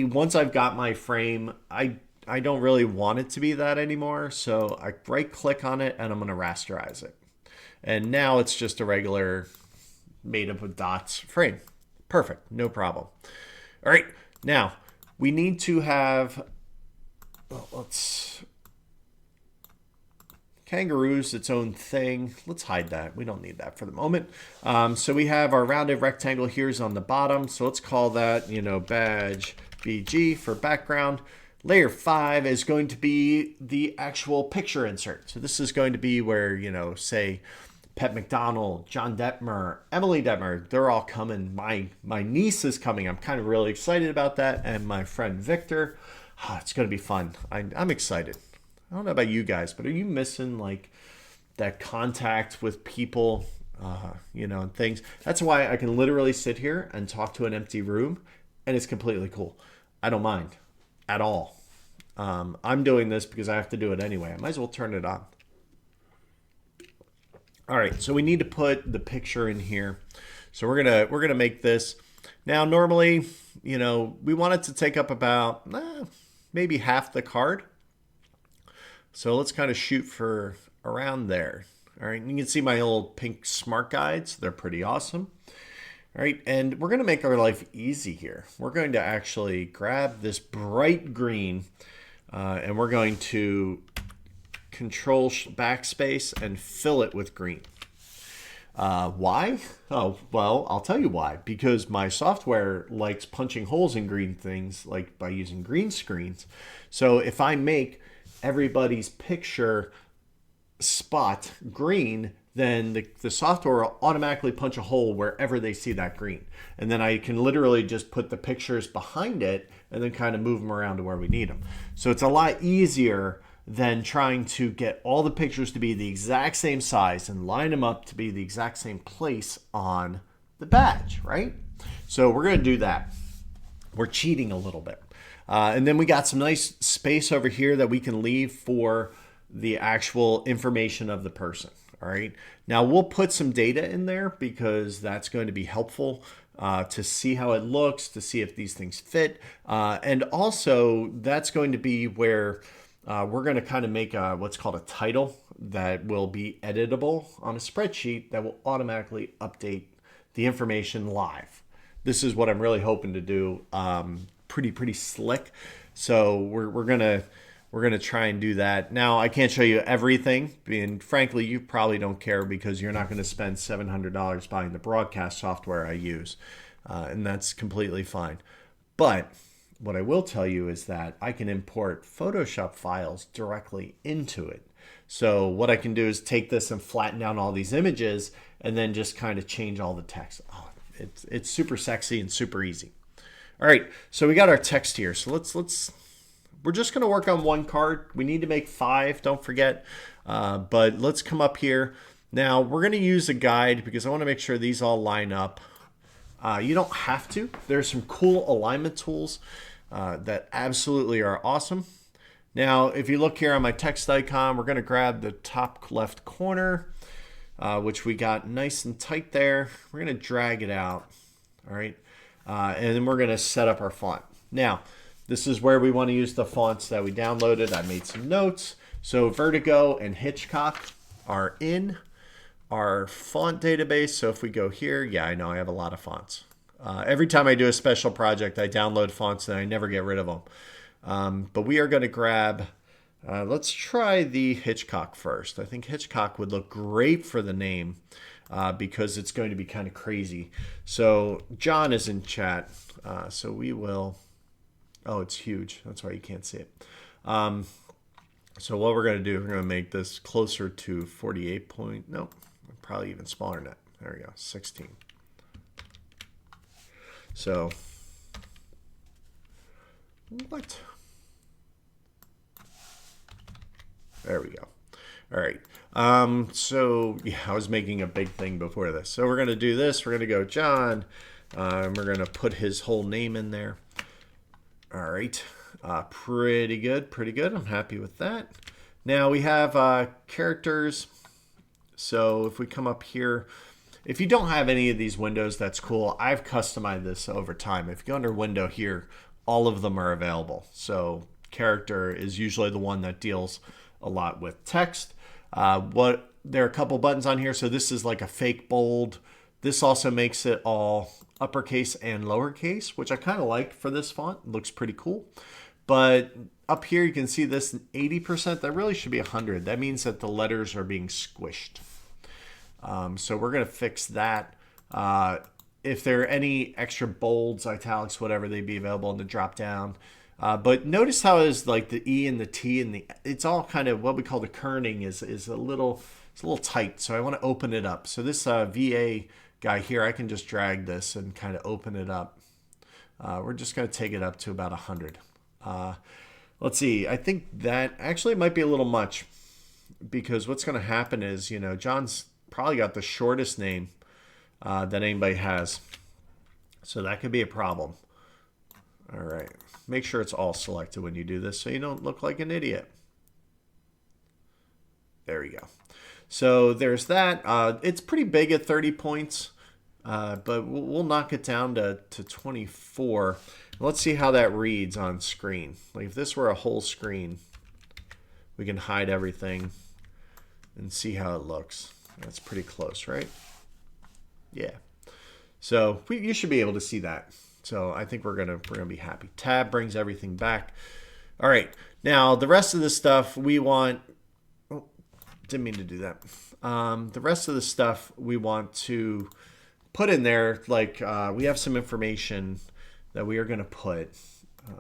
Once I've got my frame, I don't really want it to be that anymore. So I right click on it and I'm going to rasterize it. And now it's just a regular made up of dots frame. Perfect, no problem. All right, now we need to have, kangaroo's its own thing. Let's hide that. We don't need that for the moment. So we have our rounded rectangle here's on the bottom. So let's call that, badge BG for background. Layer 5 is going to be the actual picture insert. So this is going to be where, say, Pet McDonald, John Detmer, Emily Detmer, they're all coming. My niece is coming. I'm kind of really excited about that. And my friend Victor. It's going to be fun. I'm excited. I don't know about you guys, but are you missing like that contact with people, and things? That's why I can literally sit here and talk to an empty room, and it's completely cool. I don't mind. at all. I'm doing this because I have to do it anyway. I might as well turn it on. All right, so we need to put the picture in here. So we're gonna make this. Now normally, you know, we want it to take up about maybe half the card. So let's kind of shoot for around there. All right, you can see my little pink smart guides. They're pretty awesome. All right, and we're gonna make our life easy here. We're going to actually grab this bright green and we're going to Control backspace and fill it with green. Why? Oh, well, I'll tell you why. Because my software likes punching holes in green things, like by using green screens. So if I make everybody's picture spot green, then the software will automatically punch a hole wherever they see that green. And then I can literally just put the pictures behind it and then kind of move them around to where we need them. So it's a lot easier than trying to get all the pictures to be the exact same size and line them up to be the exact same place on the badge, right? So we're going to do that. We're cheating a little bit. And then we got some nice space over here that we can leave for the actual information of the person. All right. Now we'll put some data in there because that's going to be helpful to see how it looks, to see if these things fit. And also that's going to be where we're going to kind of make what's called a title that will be editable on a spreadsheet that will automatically update the information live. This is what I'm really hoping to do. Pretty slick. So we're gonna try and do that. Now I can't show you everything, and frankly, you probably don't care because you're not going to spend $700 buying the broadcast software I use, and that's completely fine. But what I will tell you is that I can import Photoshop files directly into it. So what I can do is take this and flatten down all these images and then just kind of change all the text. Oh, it's super sexy and super easy. All right, so we got our text here. So we're just gonna work on one card. We need to make 5, don't forget. But let's come up here. Now we're gonna use a guide because I wanna make sure these all line up. You don't have to. There's some cool alignment tools that absolutely are awesome. Now, if you look here on my text icon, we're going to grab the top left corner, which we got nice and tight there. We're going to drag it out, all right? And then we're going to set up our font. Now, this is where we want to use the fonts that we downloaded. I made some notes. So Vertigo and Hitchcock are in our font database. So if we go here, yeah, I know I have a lot of fonts. Every time I do a special project, I download fonts and I never get rid of them. But we are going to grab, let's try the Hitchcock first. I think Hitchcock would look great for the name because it's going to be kind of crazy. So John is in chat. So we will, oh, it's huge. That's why you can't see it. So what we're going to do, we're going to make this closer to 48 point, no, probably even smaller than that. There we go, 16. So, what? There we go. All right. So, yeah, I was making a big thing before this. So we're going to do this. We're going to go John. And we're going to put his whole name in there. All right. Pretty good. Pretty good. I'm happy with that. Now we have characters. So if we come up here, if you don't have any of these windows, that's cool. I've customized this over time. If you go under window here, all of them are available. So character is usually the one that deals a lot with text. There are a couple buttons on here. So this is like a fake bold. This also makes it all uppercase and lowercase, which I kind of like for this font. It looks pretty cool. But up here, you can see this 80%. That really should be 100. That means that the letters are being squished. So we're going to fix that. If there are any extra bolds, italics, whatever, they'd be available in the drop down. But notice how is like the E and the T and it's all kind of what we call the kerning is a little tight. So I want to open it up. So this VA guy here, I can just drag this and kind of open it up. We're just going to take it up to about 100. Let's see. I think that actually might be a little much because what's going to happen is, you know, John's probably got the shortest name that anybody has. So that could be a problem. All right. Make sure it's all selected when you do this so you don't look like an idiot. There we go. So there's that. It's pretty big at 30 points, but we'll knock it down to 24. Let's see how that reads on screen. Like if this were a whole screen, we can hide everything and see how it looks. That's pretty close, right? Yeah. So you should be able to see that. So I think we're gonna be happy. Tab brings everything back. All right. Now the rest of the stuff we want. Oh, didn't mean to do that. The rest of the stuff we want to put in there. Like we have some information that we are gonna put.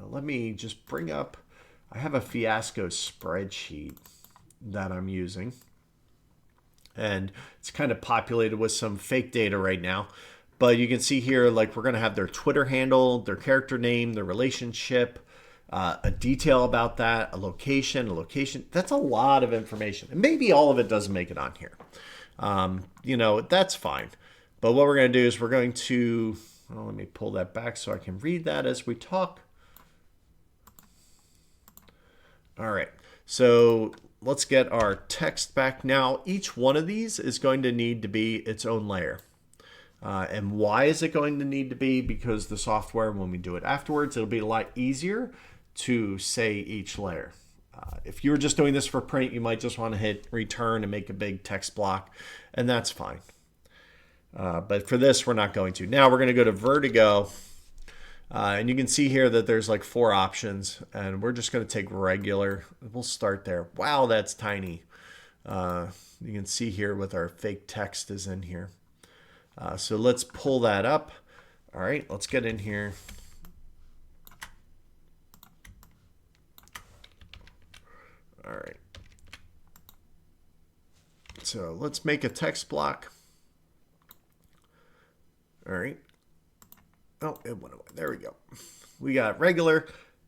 Let me just bring up. I have a Fiasco spreadsheet that I'm using. And it's kind of populated with some fake data right now. But you can see here, like we're going to have their Twitter handle, their character name, their relationship, a detail about that, a location. That's a lot of information. And maybe all of it doesn't make it on here. You know, that's fine. But what we're going to do is we're going to, well, let me pull that back so I can read that as we talk. All right. So let's get our text back. Now, each one of these is going to need to be its own layer. And why is it going to need to be? Because the software, when we do it afterwards, it'll be a lot easier to say each layer. If you're just doing this for print, you might just want to hit return and make a big text block, and that's fine. But for this, we're not going to. Now we're going to go to Vertigo. And you can see here that there's like 4 options, and we're just going to take regular. We'll start there. Wow, that's tiny. You can see here with our fake text is in here. So let's pull that up. All right, let's get in here. All right. So let's make a text block. All right. Oh, it went away. There we go. We got regular.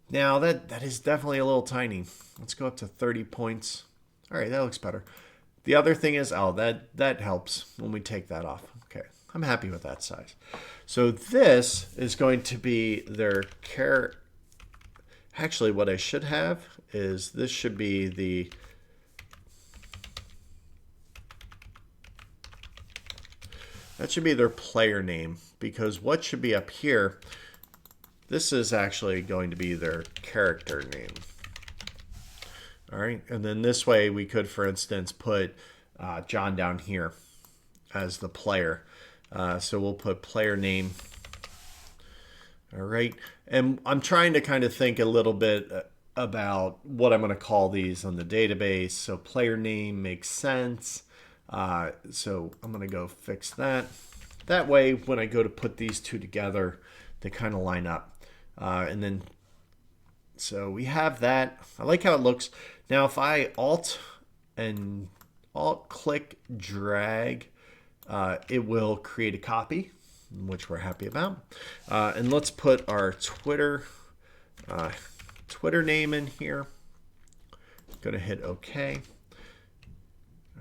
Now that is definitely a little tiny. Let's go up to 30 points. All right, that looks better. The other thing is, oh, that helps when we take that off. Okay, I'm happy with that size. So this is going to be their character. Actually, what I should have is this should be the that should be their player name, because what should be up here, this is actually going to be their character name. All right, and then this way we could, for instance, put John down here as the player. So we'll put player name. All right, and I'm trying to kind of think a little bit about what I'm going to call these on the database. So player name makes sense. So I'm going to go fix that. That way, when I go to put these two together, they kind of line up. And then, so we have that. I like how it looks. Now, if I Alt click drag, it will create a copy, which we're happy about. And let's put our Twitter name in here. Going to hit OK.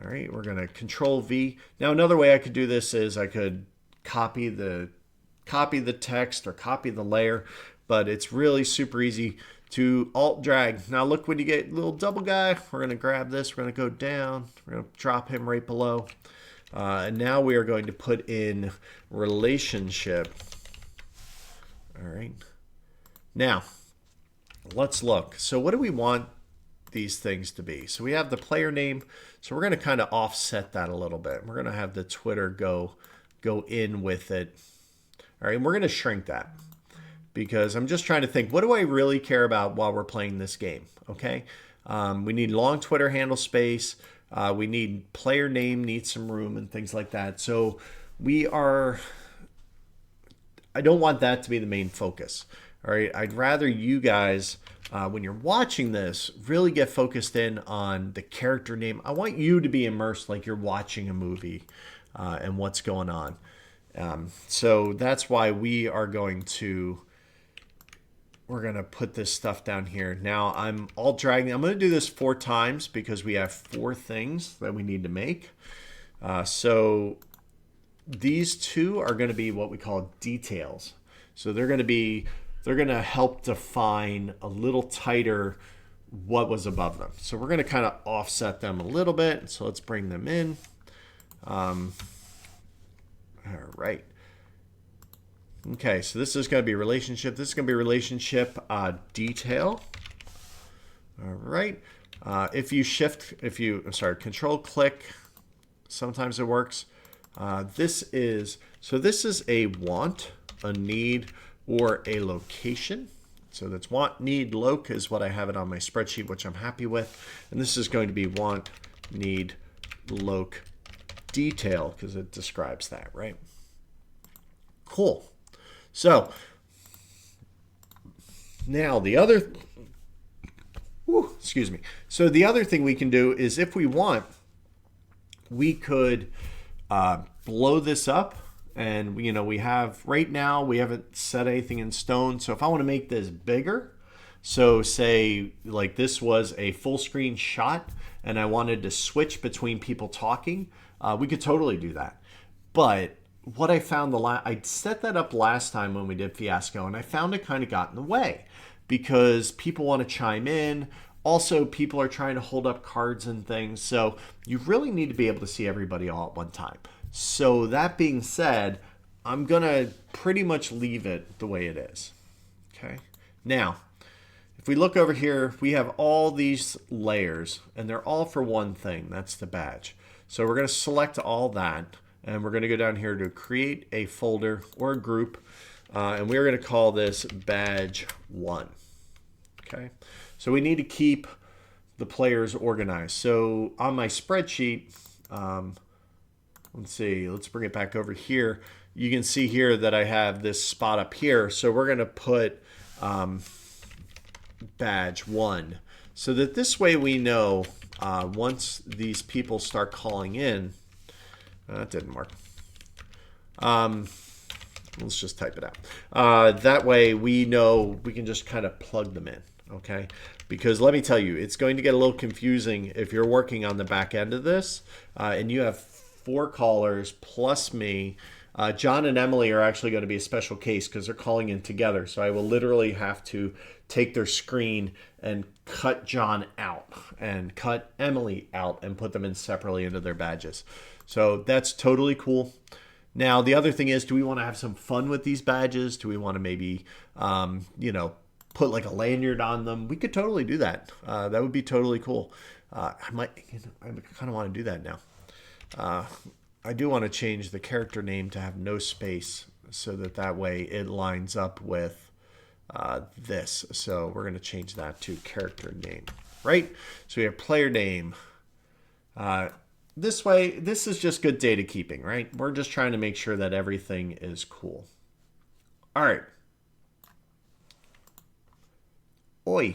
All right, we're going to Control V. Now, another way I could do this is I could copy the text or copy the layer, but it's really super easy to Alt drag. Now look, when you get a little double guy, we're going to grab this, we're going to go down, we're going to drop him right below. And now we are going to put in relationship. All right. Now, let's look. So what do we want these things to be? So we have the player name. So we're going to kind of offset that a little bit. We're going to have the Twitter go in with it. All right, and we're going to shrink that because I'm just trying to think, what do I really care about while we're playing this game? Okay, we need long Twitter handle space. We need player name, needs some room and things like that. So I don't want that to be the main focus. All right, I'd rather you guys, when you're watching this, really get focused in on the character name. I want you to be immersed like you're watching a movie and what's going on. So that's why we're going to put this stuff down here. Now I'm Alt dragging. I'm going to do this 4 times because we have 4 things that we need to make. So these 2 are going to be what we call details. So they're going to be they're going to help define a little tighter what was above them. So we're going to kind of offset them a little bit. So let's bring them in. All right. Okay, so this is going to be relationship. This is going to be relationship detail. All right. If you control click, sometimes it works. This is a want, a need, or a location. So that's want, need, loc is what I have it on my spreadsheet, which I'm happy with. And this is going to be want, need, loc, detail, because it describes that, right? Cool. So now the other, excuse me. So the other thing we can do is if we want, we could blow this up. And we have right now, we haven't set anything in stone. So if I want to make this bigger, so say like this was a full screen shot and I wanted to switch between people talking, we could totally do that. But what I found I set that up last time when we did Fiasco, and I found it kind of got in the way because people want to chime in. Also, people are trying to hold up cards and things. So you really need to be able to see everybody all at one time. So that being said, I'm going to pretty much leave it the way it is. Okay. Now, if we look over here, we have all these layers, and they're all for one thing. That's the badge. So we're going to select all that, and we're going to go down here to create a folder or a group, and we're going to call this badge 1. Okay. So we need to keep the players organized. So on my spreadsheet, let's see, let's bring it back over here. You can see here that I have this spot up here. So we're going to put badge 1 so that this way we know once these people start calling in. That didn't work. Let's just type it out. That way we know we can just kind of plug them in. Okay, because let me tell you, it's going to get a little confusing if you're working on the back end of this and you have 4 callers plus me. John and Emily are actually going to be a special case because they're calling in together. So I will literally have to take their screen and cut John out and cut Emily out and put them in separately into their badges. So that's totally cool. Now, the other thing is, do we want to have some fun with these badges? Do we want to maybe, put like a lanyard on them? We could totally do that. That would be totally cool. I kind of want to do that now. I do want to change the character name to have no space so that way it lines up with this. So we're going to change that to character name, right? So we have player name. This way, this is just good data keeping, right? We're just trying to make sure that everything is cool. All right. Oi,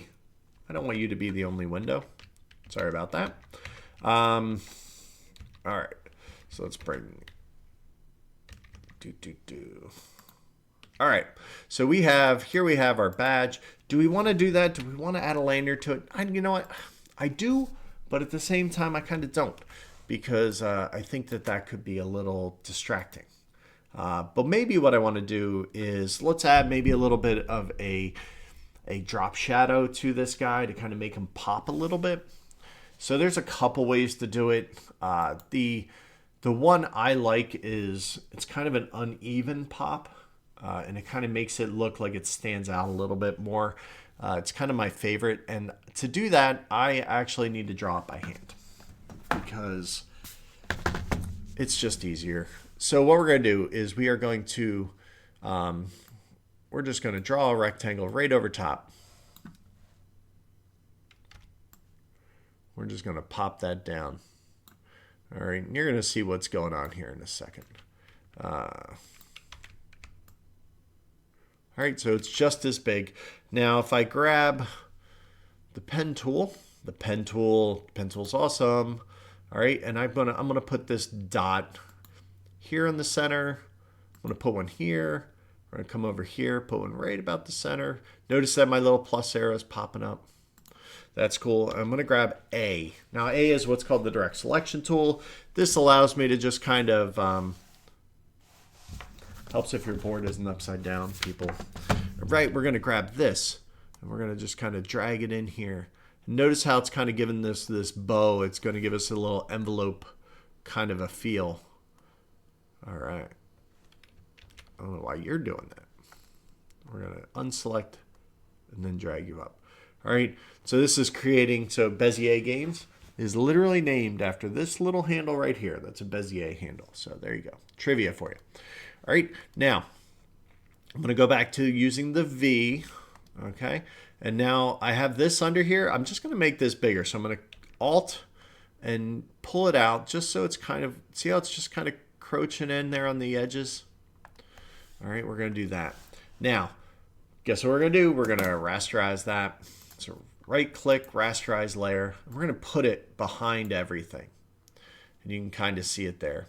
I don't want you to be the only window. Sorry about that. All right, so let's bring All right, so we have our badge. Do we want to do that? Do we want to add a lanyard to it? You know what? I do, but at the same time, I kind of don't, because I think that could be a little distracting. But maybe what I want to do is let's add maybe a little bit of a drop shadow to this guy to kind of make him pop a little bit. So there's a couple ways to do it. The one I like is it's kind of an uneven pop, and it kind of makes it look like it stands out a little bit more. It's kind of my favorite. And to do that, I actually need to draw it by hand because it's just easier. So what we're going to do is we are going to we're just going to draw a rectangle right over top. We're just going to pop that down. All right, and you're going to see what's going on here in a second. All right, so it's just as big. Now, if I grab the pen tool's awesome. All right, and I'm gonna put this dot here in the center. I'm gonna put one here. We're going to come over here, put one right about the center. Notice that my little plus arrow is popping up. That's cool. I'm going to grab A. Now, A is what's called the direct selection tool. This allows me to just kind of, helps if your board isn't upside down, people. Right, we're going to grab this, and we're going to just kind of drag it in here. Notice how it's kind of giving this bow. It's going to give us a little envelope kind of a feel. All right. I don't know why you're doing that. We're going to unselect and then drag you up. All right. So this is creating, so Bezier Games is literally named after this little handle right here. That's a Bezier handle. So there you go. Trivia for you. All right. Now, I'm going to go back to using the V. Okay. And now I have this under here. I'm just going to make this bigger. So I'm going to Alt and pull it out just so it's kind of, see how it's just kind of crouching in there on the edges? All right, we're going to do that. Now, guess what we're going to do? We're going to rasterize that. So right click, rasterize layer. And we're going to put it behind everything. And you can kind of see it there.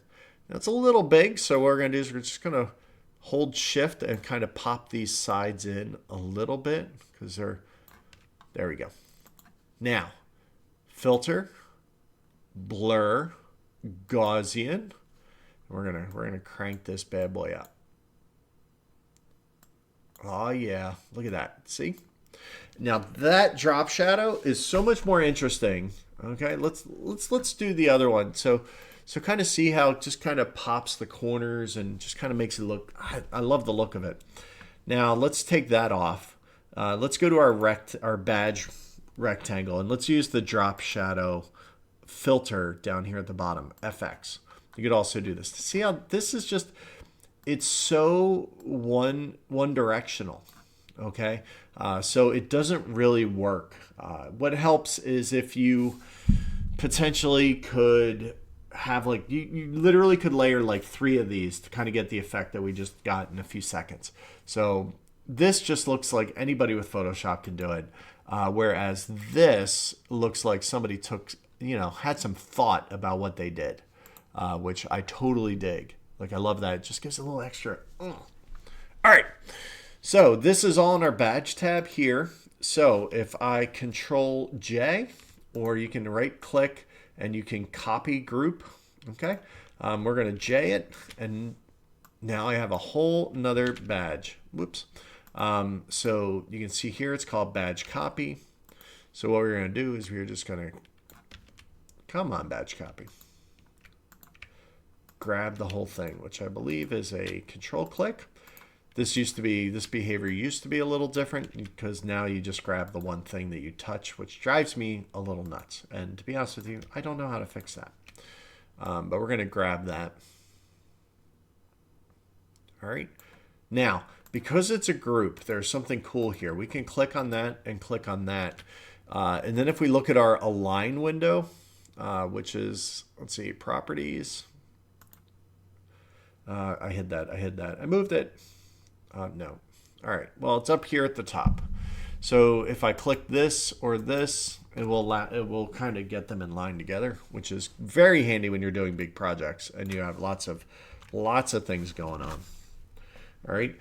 Now it's a little big, so what we're going to do is we're just going to hold shift and kind of pop these sides in a little bit because they're, there we go. Now, filter, blur, Gaussian. We're gonna crank this bad boy up. Oh yeah, look at that. See? Now that drop shadow is so much more interesting. Okay, let's do the other one. So kind of see how it just kind of pops the corners and just kind of makes it look. I love the look of it. Now let's take that off. Let's go to our badge rectangle and let's use the drop shadow filter down here at the bottom, FX. You could also do this. See how this is just, it's so one directional, okay? So it doesn't really work. What helps is if you potentially could have like, you literally could layer like 3 of these to kind of get the effect that we just got in a few seconds. So this just looks like anybody with Photoshop can do it. Whereas this looks like somebody took, had some thought about what they did, which I totally dig. Like, I love that. It just gives a little extra. All right. So this is all in our badge tab here. So if I Control J, or you can right click and you can copy group. Okay. We're going to J it. And now I have a whole nother badge. Whoops. So you can see here, it's called badge copy. So what we're going to do is we're just going to, come on, badge copy. Grab the whole thing, which I believe is a control click. This behavior used to be a little different because now you just grab the one thing that you touch, which drives me a little nuts. And to be honest with you, I don't know how to fix that. But we're going to grab that. All right. Now, because it's a group, there's something cool here. We can click on that and click on that. And then if we look at our align window, which is, let's see, properties. I hid that. I moved it. No. All right. Well, it's up here at the top. So if I click this or this, it will kind of get them in line together, which is very handy when you're doing big projects and you have lots of things going on. All right.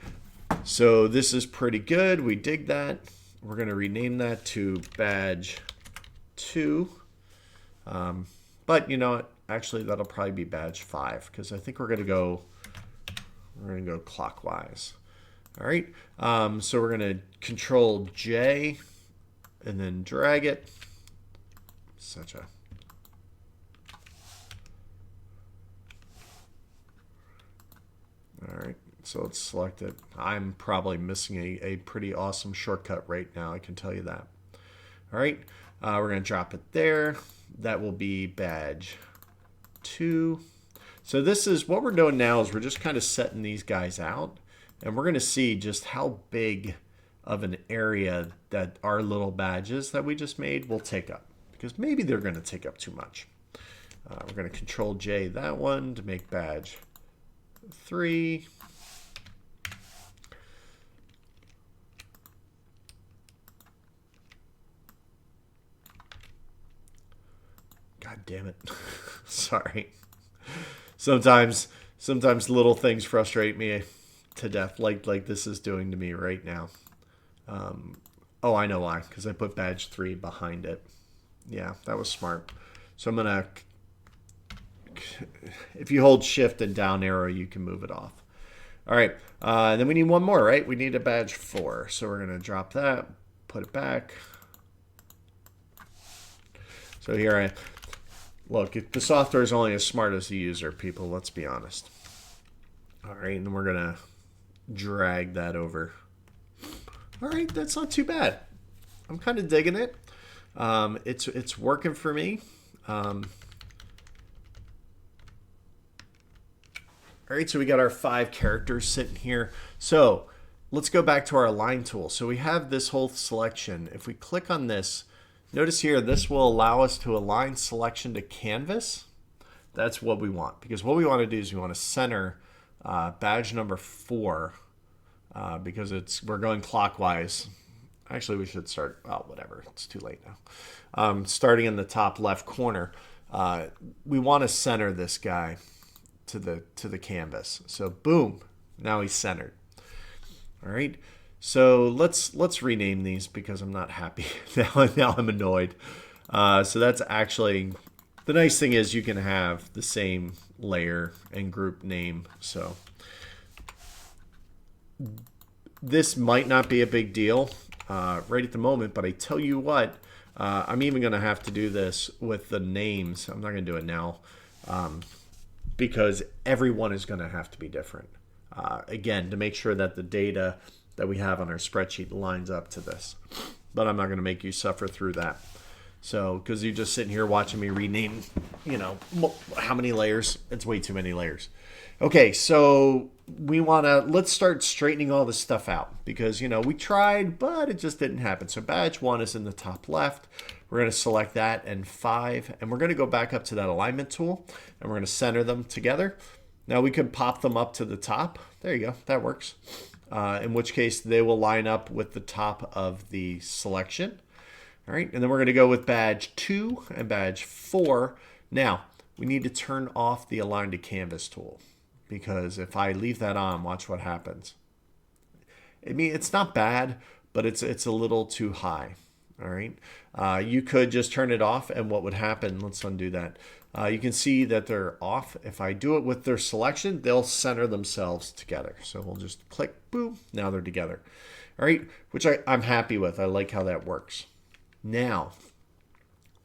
So this is pretty good. We dig that. We're going to rename that to badge 2. But you know what? Actually, that'll probably be badge 5 because I think we're going to go clockwise. All right. So we're going to Control J and then drag it. All right. So let's select it. I'm probably missing a pretty awesome shortcut right now. I can tell you that. All right. We're going to drop it there. That will be badge 2. So this is what we're doing now is we're just kind of setting these guys out. And we're going to see just how big of an area that our little badges that we just made will take up. Because maybe they're going to take up too much. We're going to Control J that one to make badge 3. God damn it. Sorry. Sometimes little things frustrate me to death, like this is doing to me right now. Oh, I know why, because I put badge 3 behind it. Yeah, that was smart. So I'm going to, if you hold shift and down arrow, you can move it off. All right, and then we need one more, right? We need a badge 4. So we're going to drop that, put it back. So here look, the software is only as smart as the user, people, let's be honest. All right, and we're going to drag that over. All right, that's not too bad. I'm kind of digging it. It's working for me. All right, so we got our 5 characters sitting here. So let's go back to our align tool. So we have this whole selection. If we click on this, notice here, this will allow us to align selection to canvas. That's what we want, because what we want to do is we want to center badge number 4 because we're going clockwise. Actually, we should start, well, whatever, it's too late now. Starting in the top left corner, we want to center this guy to the canvas. So boom, now he's centered. All right, so let's rename these because I'm not happy. now I'm annoyed. So that's actually, the nice thing is you can have the same layer and group name. So this might not be a big deal right at the moment, but I tell you what, I'm even going to have to do this with the names. I'm not going to do it now because everyone is going to have to be different. Again, to make sure that the data that we have on our spreadsheet lines up to this. But I'm not going to make you suffer through that. So, because you're just sitting here watching me rename, how many layers? It's way too many layers. Okay, so let's start straightening all this stuff out because, we tried, but it just didn't happen. So badge 1 is in the top left. We're going to select that and 5, and we're going to go back up to that alignment tool, and we're going to center them together. Now we could pop them up to the top. There you go, that works. In which case they will line up with the top of the selection. All right, and then we're going to go with badge 2 and badge 4. Now, we need to turn off the align to canvas tool because if I leave that on, watch what happens. I mean, it's not bad, but it's a little too high. All right, you could just turn it off, and what would happen, let's undo that. You can see that they're off. If I do it with their selection, they'll center themselves together. So we'll just click, boom, now they're together. All right, which I'm happy with. I like how that works. Now,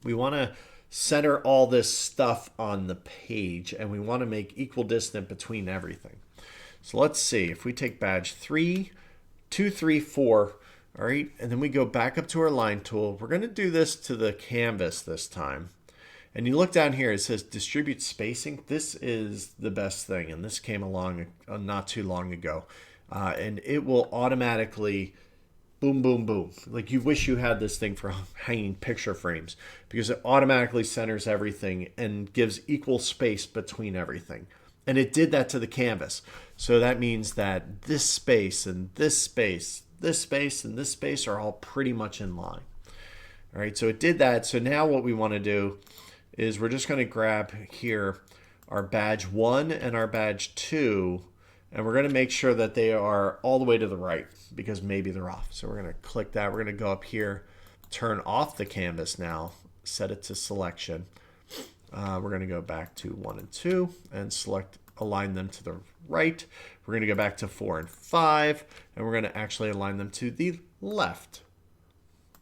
we want to center all this stuff on the page, and we want to make equal distance between everything. So let's see, if we take badge 3, 2, 3, 4, all right, and then we go back up to our line tool. We're going to do this to the canvas this time. And you look down here, it says distribute spacing. This is the best thing, and this came along not too long ago. And it will automatically boom, boom, boom. Like you wish you had this thing for hanging picture frames because it automatically centers everything and gives equal space between everything. And it did that to the canvas. So that means that this space and this space, this space and this space are all pretty much in line. All right, so it did that. So now what we want to do is we're just going to grab here our badge 1 and our badge 2, and we're going to make sure that they are all the way to the right because maybe they're off. So we're going to click that. We're going to go up here, turn off the canvas now, set it to selection. We're going to go back to 1 and 2 and select, align them to the right. We're going to go back to 4 and 5, and we're going to actually align them to the left.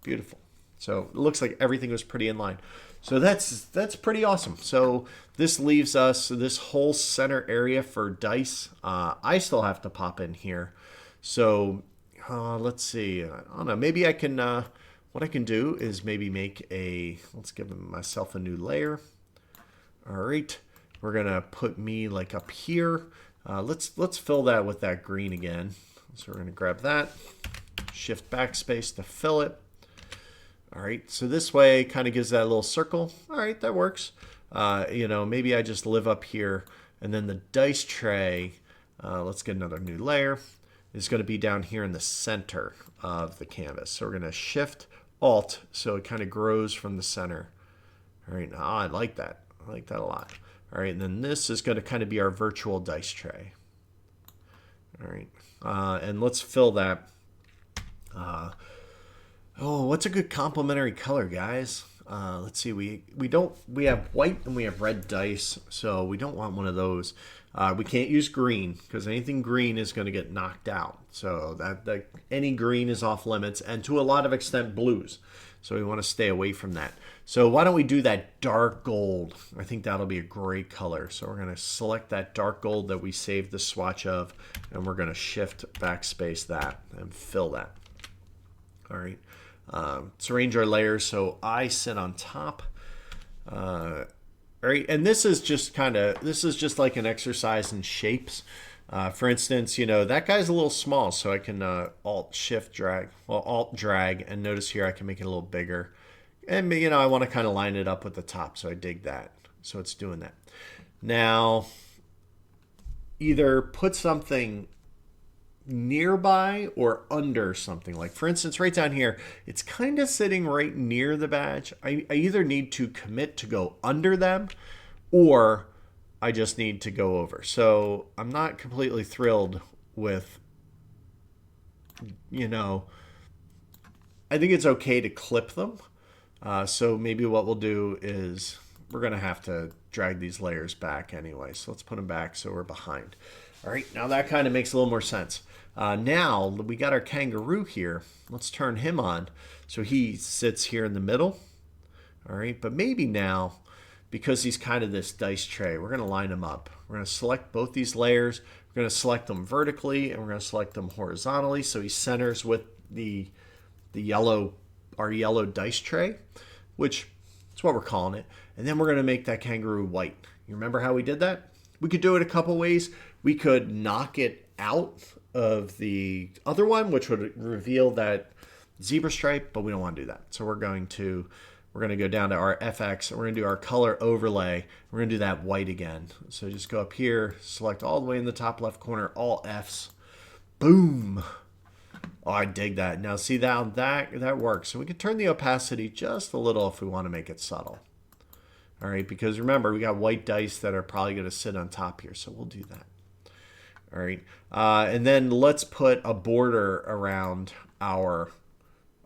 Beautiful. So it looks like everything was pretty in line. So that's pretty awesome. So this leaves us this whole center area for dice. I still have to pop in here. So let's see. I don't know. Maybe I can. What I can do is maybe make a. Let's give myself a new layer. All right. We're gonna put me like up here. Let's fill that with that green again. So we're gonna grab that. Shift backspace to fill it. All right, so this way kind of gives that little circle. All right, that works. Maybe I just live up here, and then the dice tray, let's get another new layer, is going to be down here in the center of the canvas. So we're going to Shift Alt, so it kind of grows from the center. All right, I like that. I like that a lot. All right, and then this is going to kind of be our virtual dice tray. All right, and let's fill that. Oh, what's a good complementary color, guys? Let's see. We have white and we have red dice, so we don't want one of those. We can't use green because anything green is going to get knocked out. So that any green is off limits, and to a lot of extent blues. So we want to stay away from that. So why don't we do that dark gold? I think that'll be a great color. So we're going to select that dark gold that we saved the swatch of, and we're going to shift backspace that and fill that. All right. Let's arrange our layers so I sit on top. All right, and this is just like an exercise in shapes. For instance, that guy's a little small, so I can Alt drag, and notice here I can make it a little bigger. And I want to kind of line it up with the top, so I dig that. So it's doing that. Now, either put something nearby or under something. Like for instance, right down here, it's kind of sitting right near the badge. I either need to commit to go under them or I just need to go over. So I'm not completely thrilled with, I think it's okay to clip them. So maybe what we'll do is we're going to have to drag these layers back anyway. So let's put them back so we're behind. All right, now that kind of makes a little more sense. Now we got our kangaroo here. Let's turn him on so he sits here in the middle. All right, but maybe now, because he's kind of this dice tray, we're going to line him up. We're going to select both these layers. We're going to select them vertically, and we're going to select them horizontally so he centers with the our yellow dice tray, which is what we're calling it. And then we're going to make that kangaroo white. You remember how we did that? We could do it a couple ways. We could knock it out of the other one, which would reveal that zebra stripe, but we don't want to do that. So we're going to go down to our FX, and we're going to do our color overlay. We're going to do that white again. So just go up here, select all the way in the top left corner, all Fs. Boom. Oh, I dig that. Now see that works. So we can turn the opacity just a little if we want to make it subtle. All right, because remember, we got white dice that are probably going to sit on top here, so we'll do that. All right, and then let's put a border around our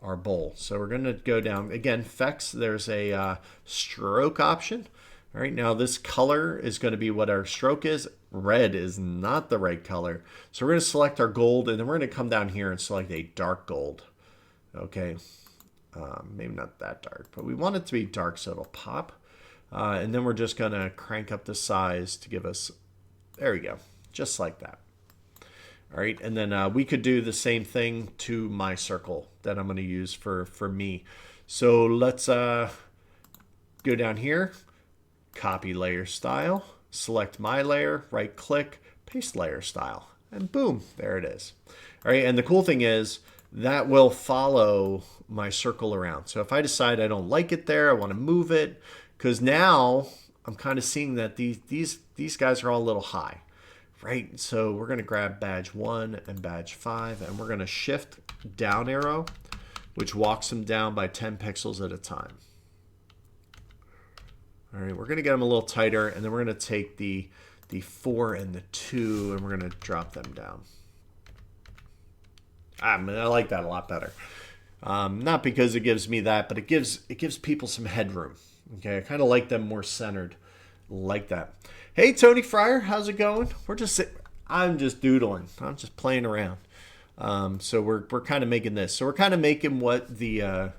bowl. So we're going to go down, again, effects, there's a stroke option. All right, now this color is going to be what our stroke is. Red is not the right color. So we're going to select our gold, and then we're going to come down here and select a dark gold. Okay, maybe not that dark, but we want it to be dark so it'll pop. And then we're just going to crank up the size to give us, there we go, just like that. All right, and then we could do the same thing to my circle that I'm going to use for me. So let's go down here, copy layer style, select my layer, right click, paste layer style, and boom, there it is. All right, and the cool thing is that will follow my circle around. So if I decide I don't like it there, I want to move it, because now I'm kind of seeing that these guys are all a little high, right? So we're going to grab badge 1 and badge 5, and we're going to shift down arrow, which walks them down by 10 pixels at a time. All right, we're going to get them a little tighter, and then we're going to take the 4 and the 2, and we're going to drop them down. I like that a lot better. Not because it gives me that, but it gives people some headroom. Okay, I kind of like them more centered, like that. Hey, Tony Fryer, how's it going? I'm just doodling. I'm just playing around. So we're kind of making this. So we're kind of making what we're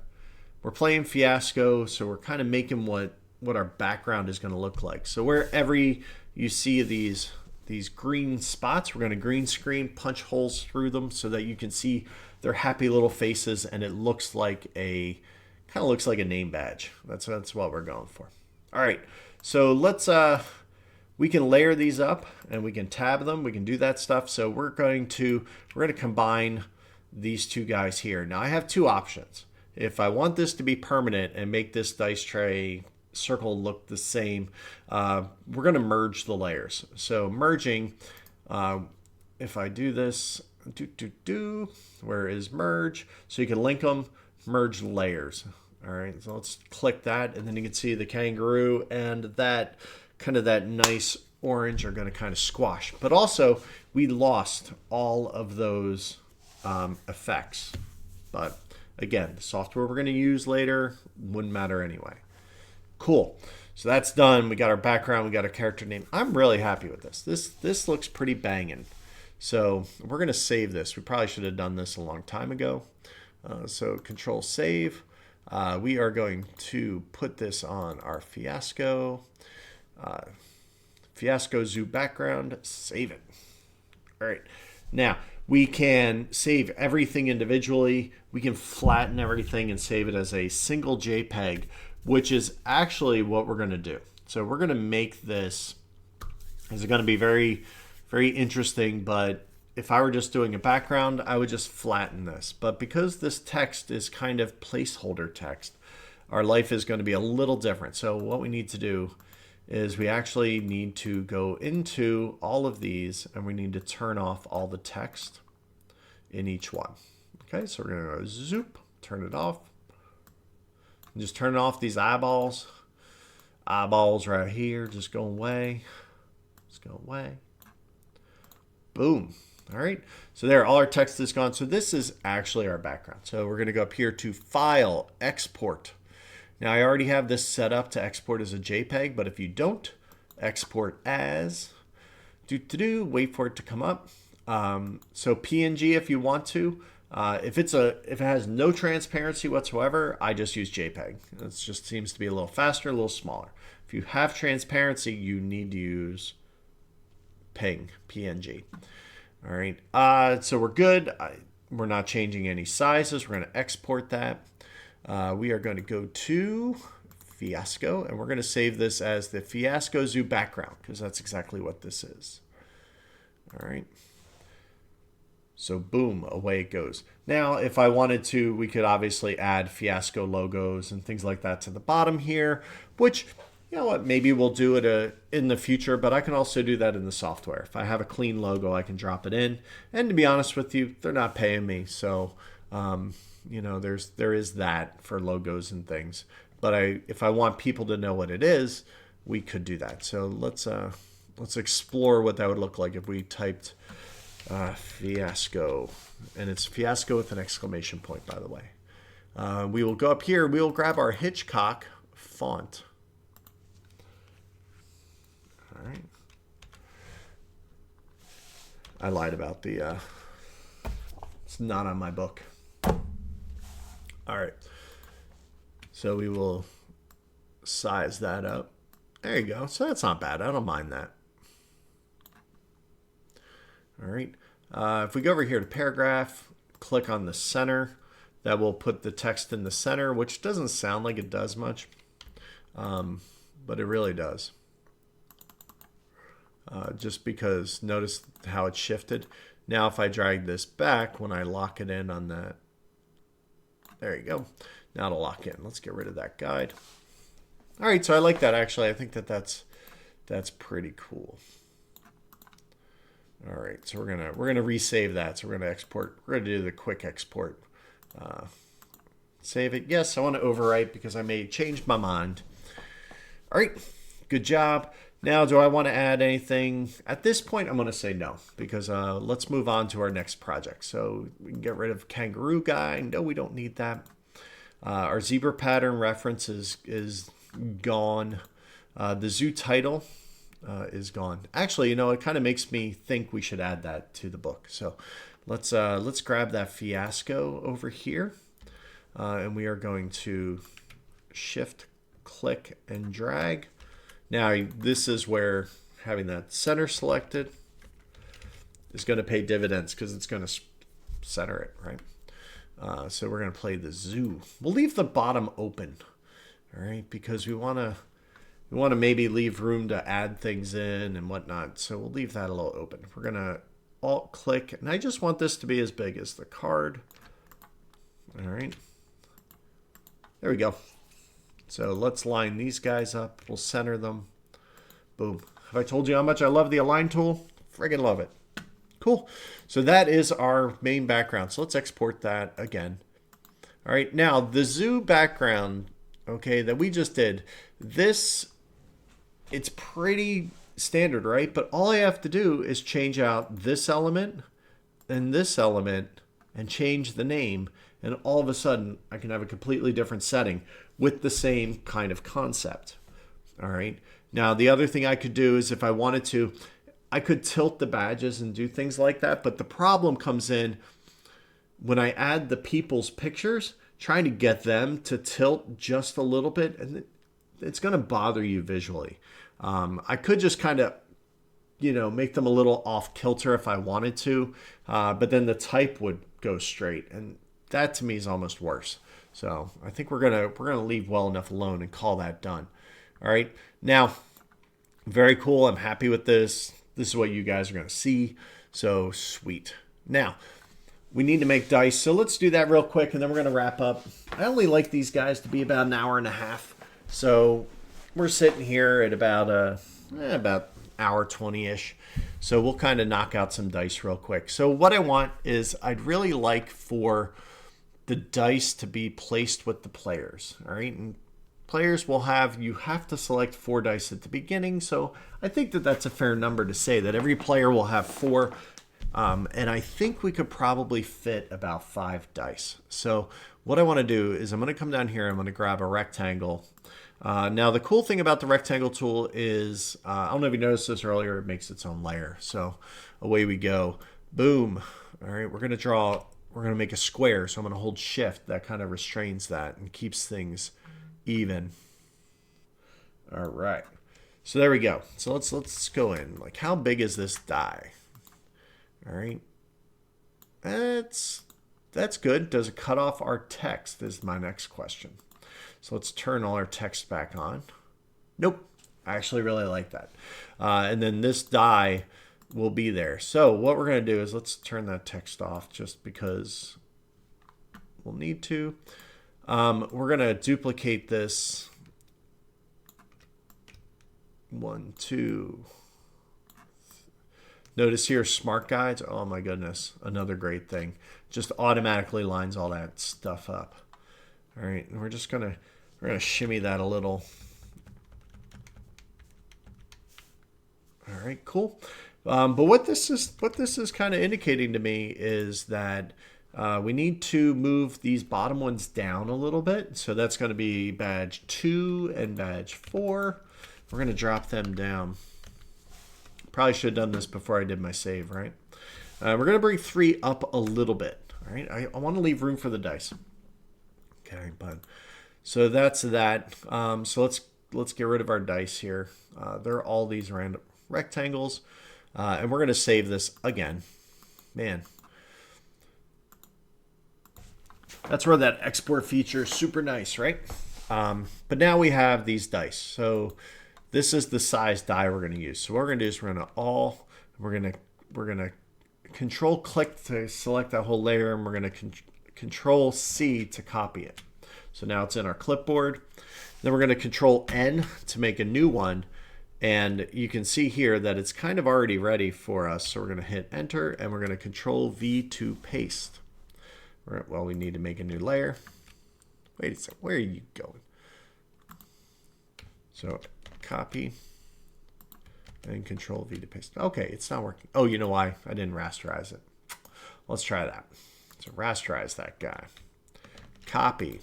playing Fiasco. So we're kind of making what our background is going to look like. So wherever you see these green spots, we're going to green screen, punch holes through them so that you can see their happy little faces, and it looks like kind of looks like a name badge. That's what we're going for. All right, so let's we can layer these up and we can tab them. We can do that stuff. So we're going to combine these two guys here. Now I have two options. If I want this to be permanent and make this dice tray circle look the same, we're going to merge the layers. So merging, if I do this, where is merge? So you can link them, merge layers. All right, so let's click that, and then you can see the kangaroo and that kind of that nice orange are going to kind of squash. But also, we lost all of those effects. But again, the software we're going to use later wouldn't matter anyway. Cool. So that's done. We got our background. We got our character name. I'm really happy with this. This looks pretty banging. So we're going to save this. We probably should have done this a long time ago. So Control Save. We are going to put this on our Fiasco. Fiasco Zoo background. Save it. All right. Now, we can save everything individually. We can flatten everything and save it as a single JPEG, which is actually what we're going to do. So we're going to make this, it's going to be very, very interesting, but if I were just doing a background, I would just flatten this. But because this text is kind of placeholder text, our life is going to be a little different. So what we need to do is we actually need to go into all of these and we need to turn off all the text in each one. Okay, so we're going to go zoop, turn it off. And just turn off these eyeballs. Eyeballs right here, just go away. Just go away. Boom. All right, so there, all our text is gone. So this is actually our background. So we're going to go up here to File, Export. Now I already have this set up to export as a JPEG, but if you don't, export as, wait for it to come up. So PNG if you want to. If it has no transparency whatsoever, I just use JPEG. It just seems to be a little faster, a little smaller. If you have transparency, you need to use PNG. All right, so we're good. We're not changing any sizes. We're going to export that. We are going to go to Fiasco, and we're going to save this as the Fiasco Zoo background, because that's exactly what this is. All right. So boom, away it goes. Now, if I wanted to, we could obviously add Fiasco logos and things like that to the bottom here, which, you know what, maybe we'll do it in the future, but I can also do that in the software. If I have a clean logo, I can drop it in. And to be honest with you, they're not paying me, so you know, there is that for logos and things. But if I want people to know what it is, we could do that. So let's explore what that would look like if we typed Fiasco, and it's Fiasco with an exclamation point, by the way. We will go up here. We will grab our Hitchcock font. All right. I lied about the. It's not on my book. All right. So we will size that up. There you go. So that's not bad. I don't mind that. All right. If we go over here to paragraph, click on the center, that will put the text in the center, which doesn't sound like it does much, but it really does. Just because notice how it shifted. Now if I drag this back, when I lock it in on that, there you go. Now it'll lock in. Let's get rid of that guide. All right, so I like that actually. I think that's pretty cool. All right, so we're gonna resave that. So we're gonna export. We're gonna do the quick export. Save it. Yes, I want to overwrite because I may change my mind. All right, good job. Now, do I want to add anything? At this point, I'm going to say no, because let's move on to our next project. So we can get rid of kangaroo guy. No, we don't need that. Our zebra pattern reference is gone. The zoo title is gone. Actually, you know, it kind of makes me think we should add that to the book. So let's grab that Fiasco over here, and we are going to shift, click, and drag. Now, this is where having that center selected is going to pay dividends because it's going to center it, right? So we're going to play the zoo. We'll leave the bottom open, all right, because we want to maybe leave room to add things in and whatnot. So we'll leave that a little open. We're going to Alt-click, and I just want this to be as big as the card. All right. There we go. So let's line these guys up. We'll center them. Boom. Have I told you how much I love the Align tool? Friggin' love it. Cool. So that is our main background. So let's export that again. All right. Now, the zoo background, okay, that we just did, this, it's pretty standard, right? But all I have to do is change out this element and this element and change the name. And all of a sudden, I can have a completely different setting with the same kind of concept. All right. Now, the other thing I could do is if I wanted to, I could tilt the badges and do things like that. But the problem comes in when I add the people's pictures, trying to get them to tilt just a little bit, and it's going to bother you visually. I could just kind of, make them a little off kilter if I wanted to, but then the type would go straight, and that to me is almost worse. So I think we're gonna leave well enough alone and call that done. All right, now, very cool. I'm happy with this. This is what you guys are gonna see. So sweet. Now, we need to make dice, so let's do that real quick, and then we're gonna wrap up. I only like these guys to be about an hour and a half, so we're sitting here at about hour 20-ish. So we'll kind of knock out some dice real quick. So what I want is I'd really like for the dice to be placed with the players. All right. And players will you have to select 4 dice at the beginning. So I think that that's a fair number to say that every player will have 4. And I think we could probably fit about 5 dice. So what I want to do is I'm going to come down here. I'm going to grab a rectangle. Now, the cool thing about the rectangle tool is, I don't know if you noticed this earlier, it makes its own layer. So away we go. Boom. All right, we're going to make a square. So I'm going to hold shift. That kind of restrains that and keeps things even. All right. So there we go. So let's go in. Like, how big is this die? All right. That's good. Does it cut off our text is my next question. So let's turn all our text back on. Nope. I actually really like that. And then this die will be there. So what we're going to do is let's turn that text off just because we'll need to. We're going to duplicate this. 1, 2. Notice here, smart guides. Oh my goodness. Another great thing. Just automatically lines all that stuff up. All right, and we're gonna shimmy that a little. All right, cool. But what this is kind of indicating to me is that we need to move these bottom ones down a little bit. So that's going to be badge 2 and badge 4. We're going to drop them down. Probably should have done this before I did my save, right? We're going to bring 3 up a little bit. All right, I want to leave room for the dice. Okay, but so that's that. So let's get rid of our dice here. There are all these random rectangles, and we're going to save this again. Man, that's where that export feature is super nice, right? But now we have these dice. So this is the size die we're going to use. So what we're going to do is we're going to control click to select that whole layer, and we're going to Control C to copy it. So now it's in our clipboard. Then we're going to Control N to make a new one. And you can see here that it's kind of already ready for us. So we're going to hit Enter, and we're going to Control V to paste. Well, we need to make a new layer. Wait a second, where are you going? So copy and Control V to paste. Okay, it's not working. Oh, you know why? I didn't rasterize it. Let's try that. So rasterize that guy. Copy,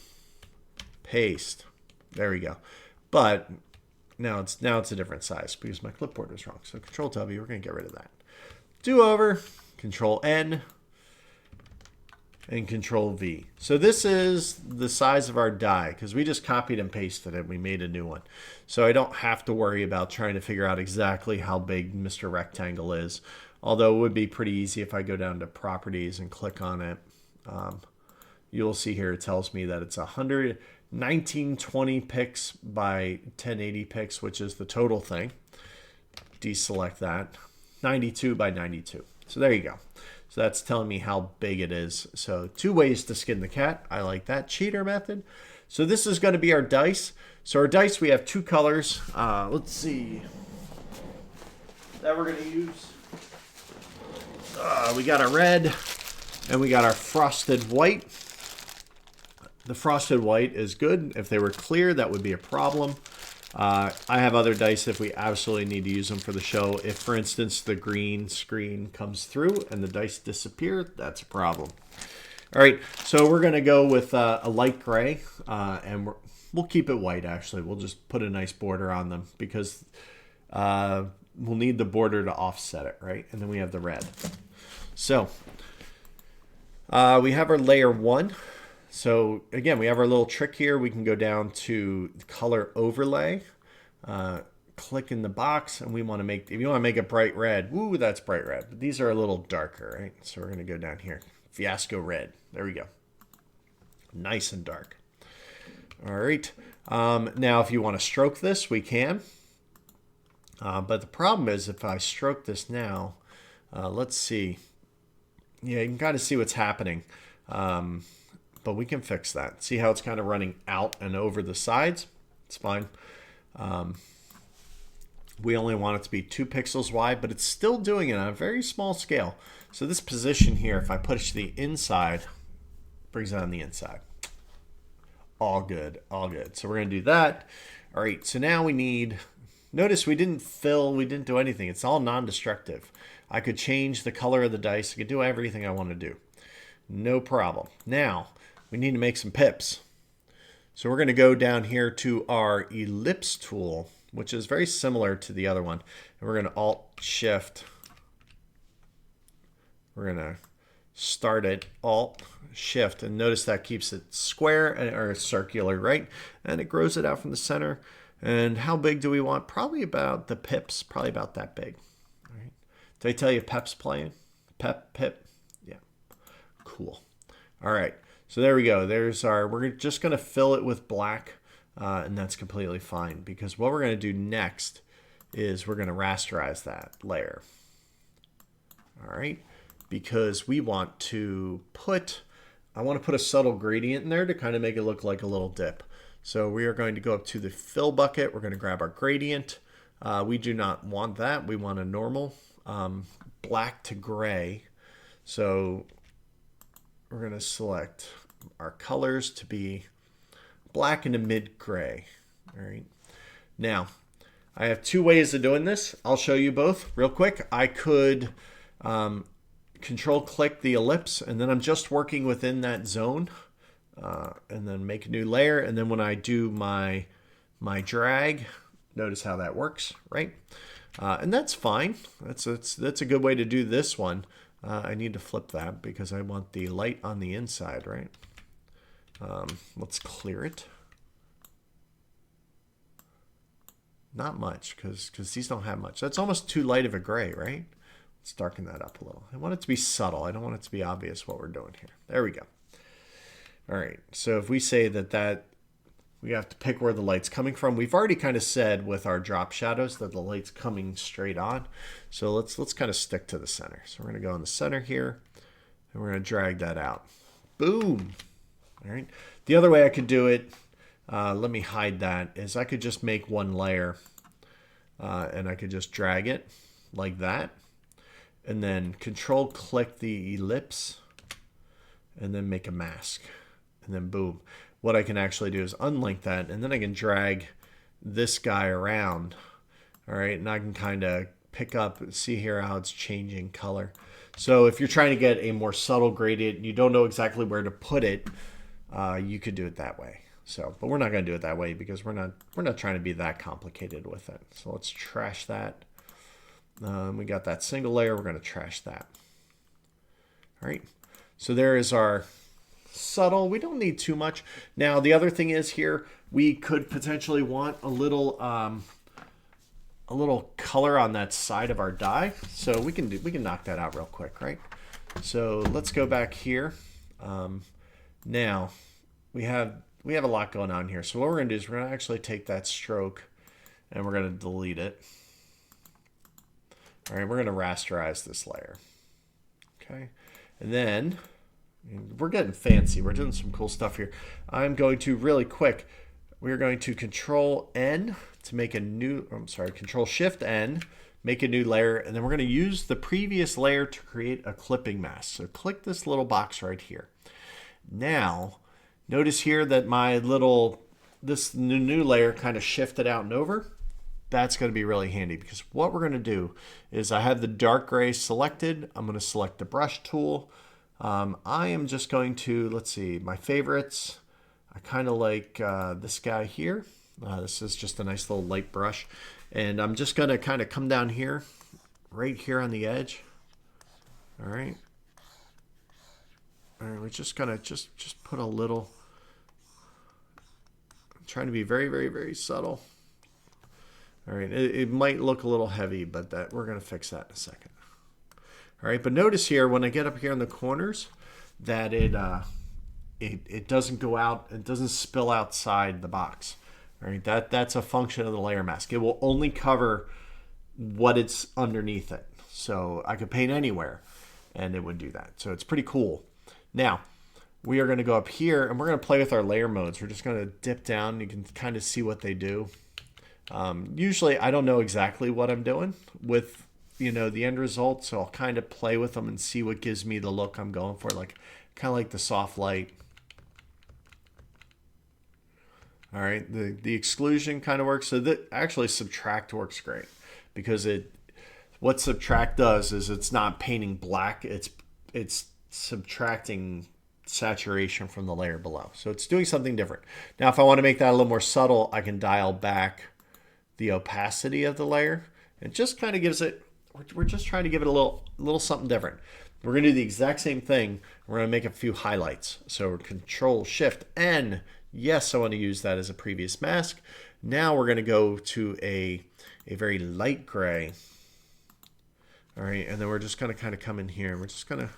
paste. There we go. But now it's a different size because my clipboard was wrong. So Control W, we're going to get rid of that. Do over, Control N, and Control V. So this is the size of our die because we just copied and pasted it. We made a new one. So I don't have to worry about trying to figure out exactly how big Mr. Rectangle is. Although it would be pretty easy if I go down to Properties and click on it. You'll see here it tells me that it's 1920 pix by 1080 pix, which is the total thing. Deselect that. 92 by 92. So there you go. So that's telling me how big it is. So 2 ways to skin the cat. I like that cheater method. So this is going to be our dice. So our dice, we have 2 colors. Let's see. That we're going to use. We got our red and we got our frosted white. The frosted white is good. If they were clear, that would be a problem. I have other dice if we absolutely need to use them for the show. If, for instance, the green screen comes through and the dice disappear, that's a problem. All right, so we're going to go with a light gray, and We'll keep it white, actually. We'll just put a nice border on them because we'll need the border to offset it, right? And then we have the red. So we have our layer 1. So again, we have our little trick here. We can go down to color overlay, click in the box, and we want to make, if you want to make it bright red, woo, that's bright red. But these are a little darker, right? So we're going to go down here. Fiasco red. There we go. Nice and dark. All right. Now, if you want to stroke this, we can. But the problem is if I stroke this now, let's see. Yeah, you can kind of see what's happening. But we can fix that. See how it's kind of running out and over the sides? It's fine. We only want it to be 2 pixels wide, but it's still doing it on a very small scale. So this position here, if I push the inside, brings it on the inside. All good, all good. So we're going to do that. All right, so now we need, notice we didn't fill, we didn't do anything. It's all non-destructive. I could change the color of the dice. I could do everything I want to do. No problem. Now, we need to make some pips. So we're going to go down here to our ellipse tool, which is very similar to the other one. And we're going to Alt-Shift. We're going to start it, Alt-Shift, and notice that keeps it square or circular, right? And it grows it out from the center. And how big do we want? Probably about the pips, probably about that big. All right. Did I tell you Pep's playing? Pip? Yeah. Cool. All right. So there we go. There's our, we're just going to fill it with black, and that's completely fine because what we're going to do next is we're going to rasterize that layer. All right. Because we want to put, I want to put a subtle gradient in there to kind of make it look like a little dip. So we are going to go up to the fill bucket. We're going to grab our gradient. We do not want that. We want a normal black to gray. So we're going to select our colors to be black and a mid gray. All right. Now, I have 2 ways of doing this. I'll show you both real quick. I could Control click the ellipse, and then I'm just working within that zone, and then make a new layer. And then when I do my drag, notice how that works, right? And that's fine. That's a good way to do this one. I need to flip that because I want the light on the inside, right? Let's clear it. Not much because these don't have much. That's almost too light of a gray, right? Let's darken that up a little. I want it to be subtle. I don't want it to be obvious what we're doing here. There we go. All right. So if we say that we have to pick where the light's coming from, we've already kind of said with our drop shadows that the light's coming straight on. So let's kind of stick to the center. So we're going to go in the center here, and we're going to drag that out. Boom. All right. The other way I could do it, let me hide that, is I could just make one layer, and I could just drag it like that. And then Control click the ellipse and then make a mask. And then boom. What I can actually do is unlink that, and then I can drag this guy around. All right, and I can kind of pick up, see here how it's changing color. So if you're trying to get a more subtle gradient, you don't know exactly where to put it, you could do it that way. So, but we're not going to do it that way because we're not trying to be that complicated with it. So let's trash that. We got that single layer. We're going to trash that. All right. So there is our subtle. We don't need too much. Now, the other thing is here, we could potentially want a little color on that side of our die. So we can knock that out real quick, right? So let's go back here. Now we have a lot going on here. So what we're going to do is we're going to actually take that stroke and we're going to delete it. All right, we're going to rasterize this layer. Okay, and then we're getting fancy. We're doing some cool stuff here. I'm going to really quick. We're going to Control N to make a new. Control Shift N, make a new layer, and then we're going to use the previous layer to create a clipping mask. So click this little box right here. Now, notice here that this new layer kind of shifted out and over. That's going to be really handy because what we're going to do is I have the dark gray selected. I'm going to select the brush tool. I am just going to, let's see, my favorites. I kind of like this guy here. This is just a nice little light brush. And I'm just going to kind of come down here, right here on the edge. All right. All right, we're just going to just put a little, I'm trying to be very, very, very subtle. All right, it might look a little heavy, but we're going to fix that in a second. All right, but notice here, when I get up here in the corners, that it doesn't go out, it doesn't spill outside the box. All right, that's a function of the layer mask. It will only cover what it's underneath it. So I could paint anywhere and it would do that. So it's pretty cool. Now, we are going to go up here and we're going to play with our layer modes. We're just going to dip down. You can kind of see what they do. Usually I don't know exactly what I'm doing with, you know, the end result. So I'll kind of play with them and see what gives me the look I'm going for. Like kind of like the soft light. All right, the exclusion kind of works. So that actually subtract works great because what subtract does is it's not painting black. It's subtracting saturation from the layer below. So it's doing something different. Now, if I want to make that a little more subtle, I can dial back the opacity of the layer. It just kind of gives it, we're just trying to give it a little something different. We're going to do the exact same thing. We're going to make a few highlights. So Control Shift N. Yes, I want to use that as a previous mask. Now we're going to go to a very light gray. All right, and then we're just going to kind of come in here. And we're just going to,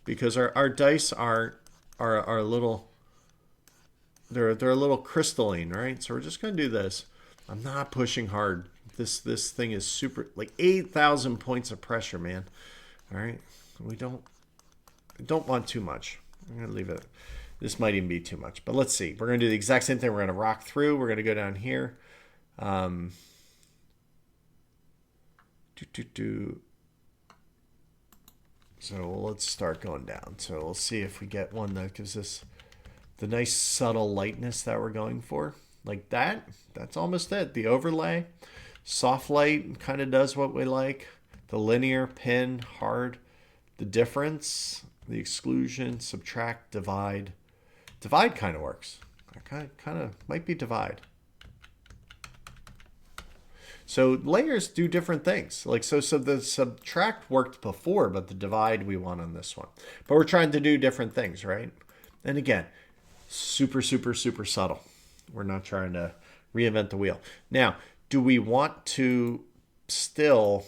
because our dice are a little, they're a little crystalline, right? So we're just going to do this. I'm not pushing hard. This thing is super, like 8,000 points of pressure, man. All right, we don't want too much. I'm going to leave it. This might even be too much, but let's see. We're going to do the exact same thing. We're going to rock through. We're going to go down here. So let's start going down. So we'll see if we get one that gives us the nice subtle lightness that we're going for. Like that. That's almost it. The overlay. Soft light kind of does what we like. The linear, pin, hard. The difference, the exclusion, subtract, divide. Divide kind of works. Kind of might be divide. So layers do different things. Like so the subtract worked before, but the divide we want on this one. But we're trying to do different things, right? And again, super, super, super subtle. We're not trying to reinvent the wheel. Now, do we want to still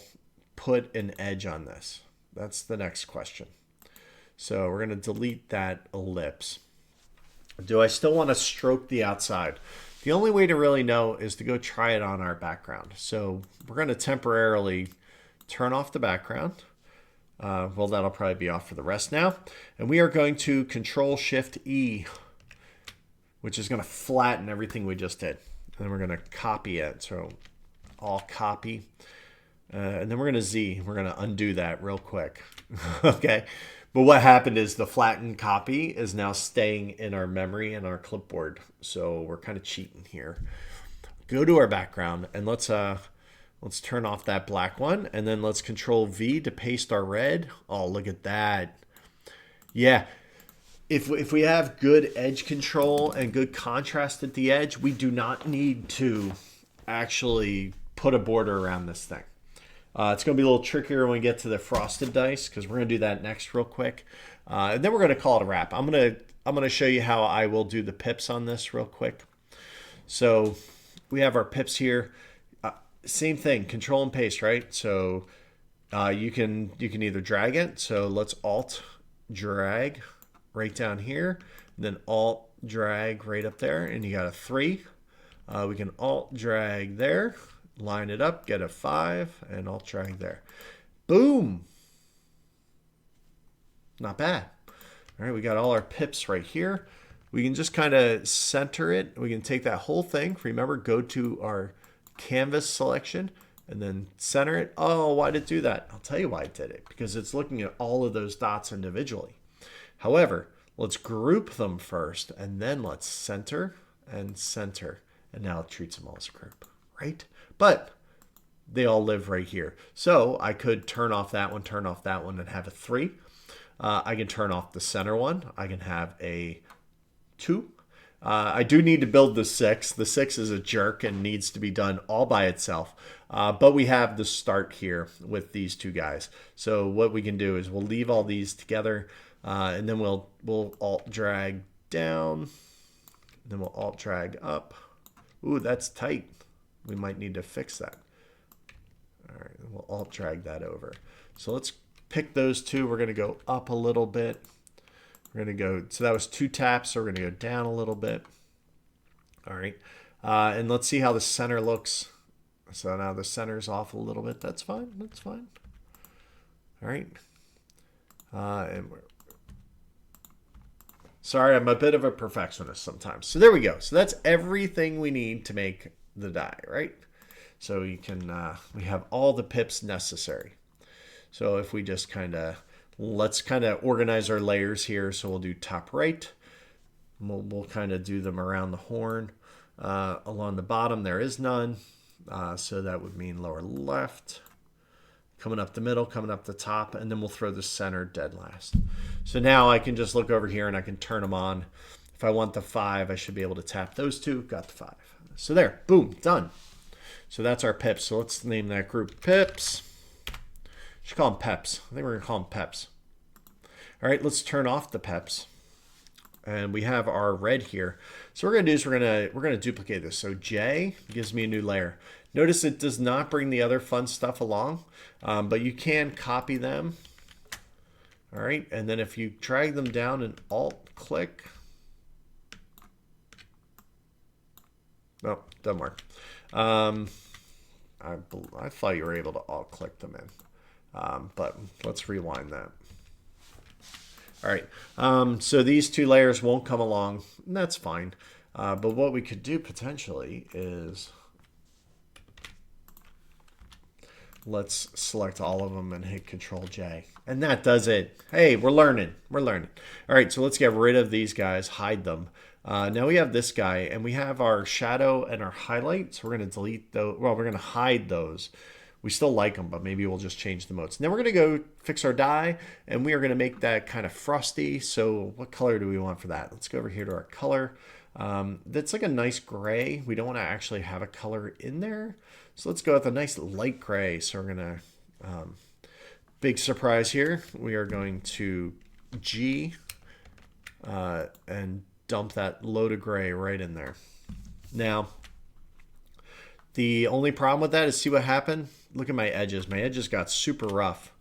put an edge on this? That's the next question. So we're going to delete that ellipse. Do I still want to stroke the outside? The only way to really know is to go try it on our background. So we're going to temporarily turn off the background. Well, that'll probably be off for the rest now. And we are going to Control Shift E, which is going to flatten everything we just did. And then we're going to copy it. So I'll copy. And then we're going to Z. We're going to undo that real quick. Okay. But what happened is the flattened copy is now staying in our memory and our clipboard. So we're kind of cheating here. Go to our background and let's turn off that black one. And then let's Control V to paste our red. Oh, look at that. Yeah. If we have good edge control and good contrast at the edge, we do not need to actually put a border around this thing. It's going to be a little trickier when we get to the frosted dice because we're going to do that next real quick. And then we're going to call it a wrap. I'm going to show you how I will do the pips on this real quick. So we have our pips here. Same thing, Control and paste, right? So you can either drag it. So let's Alt drag right down here, and then Alt drag right up there, and you got a 3. We can Alt drag there. Line it up, get a 5, and Alt drag there. Boom! Not bad. All right, we got all our pips right here. We can just kind of center it. We can take that whole thing. Remember, go to our canvas selection and then center it. Oh, why did it do that? I'll tell you why it did it. Because it's looking at all of those dots individually. However, let's group them first, and then let's center and center. And now it treats them all as a group, right? But they all live right here. So I could turn off that one, and have a 3. I can turn off the center one. I can have a 2. I do need to build the 6. The 6 is a jerk and needs to be done all by itself. But we have the start here with these 2 guys. So what we can do is we'll leave all these together, and then we'll alt drag down, then we'll alt drag up. Ooh, that's tight. We might need to fix that. All right, we'll alt drag that over. So let's pick those 2. We're going to go up a little bit. We're going to go, so that was 2 taps, so we're going to go down a little bit. All right, and let's see how the center looks. So now the center's off a little bit. That's fine, that's fine. All right. Sorry, I'm a bit of a perfectionist sometimes. So there we go. So that's everything we need to make the die, right? So you can, we have all the pips necessary. So if we just let's kind of organize our layers here. So we'll do top right. We'll kind of do them around the horn. Along the bottom, there is none. So that would mean lower left. Coming up the middle, coming up the top, and then we'll throw the center dead last. So now I can just look over here and I can turn them on. If I want the 5, I should be able to tap those 2. Got the 5. So there, boom, done. So that's our pips. So let's name that group pips. Should call them peps. I think we're gonna call them peps. All right, let's turn off the peps. And we have our red here. So what we're gonna do is we're gonna duplicate this. So J gives me a new layer. Notice it does not bring the other fun stuff along, but you can copy them. All right, and then if you drag them down and alt click, no, doesn't work. I thought you were able to alt click them in, but let's rewind that. All right, so these 2 layers won't come along, and that's fine. But what we could do potentially is let's select all of them and hit Control J. And that does it. Hey, we're learning. We're learning. All right, so let's get rid of these guys, hide them. Now we have this guy, and we have our shadow and our highlight. So we're going to delete those. Well, we're going to hide those. We still like them, but maybe we'll just change the modes. And then we're going to go fix our die, and we are going to make that kind of frosty. So what color do we want for that? Let's go over here to our color. That's like a nice gray. We don't want to actually have a color in there. So let's go with a nice light gray. So we're going to, big surprise here. We are going to G and dump that load of gray right in there. Now, the only problem with that is, see what happened? Look at my edges. My edges got super rough.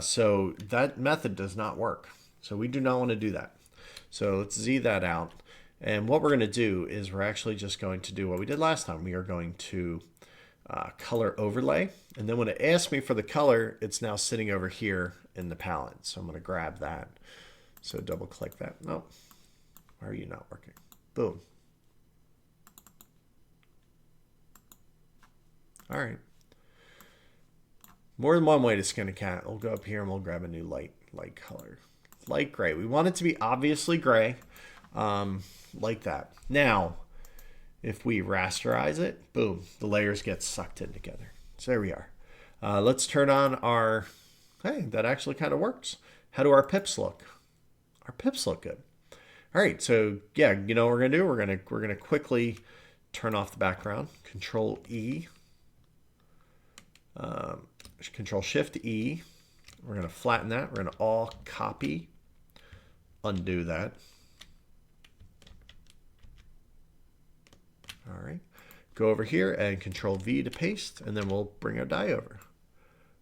So that method does not work. So we do not want to do that. So let's Z that out. And what we're going to do is we're actually just going to do what we did last time. We are going to color overlay. And then when it asks me for the color, it's now sitting over here in the palette. So I'm going to grab that. So double click that. Nope. Why are you not working? Boom. All right. More than one way to skin a cat. We'll go up here and we'll grab a new light color. Light gray. We want it to be obviously gray, like that. Now, if we rasterize it, boom, the layers get sucked in together. So there we are. Let's turn on our, hey, that actually kind of works. How do our pips look? Our pips look good. All right, so yeah, you know what we're gonna do? We're gonna quickly turn off the background. Control E. Control Shift E. We're going to flatten that. We're going to all copy, undo that. All right. Go over here and Control V to paste, and then we'll bring our die over.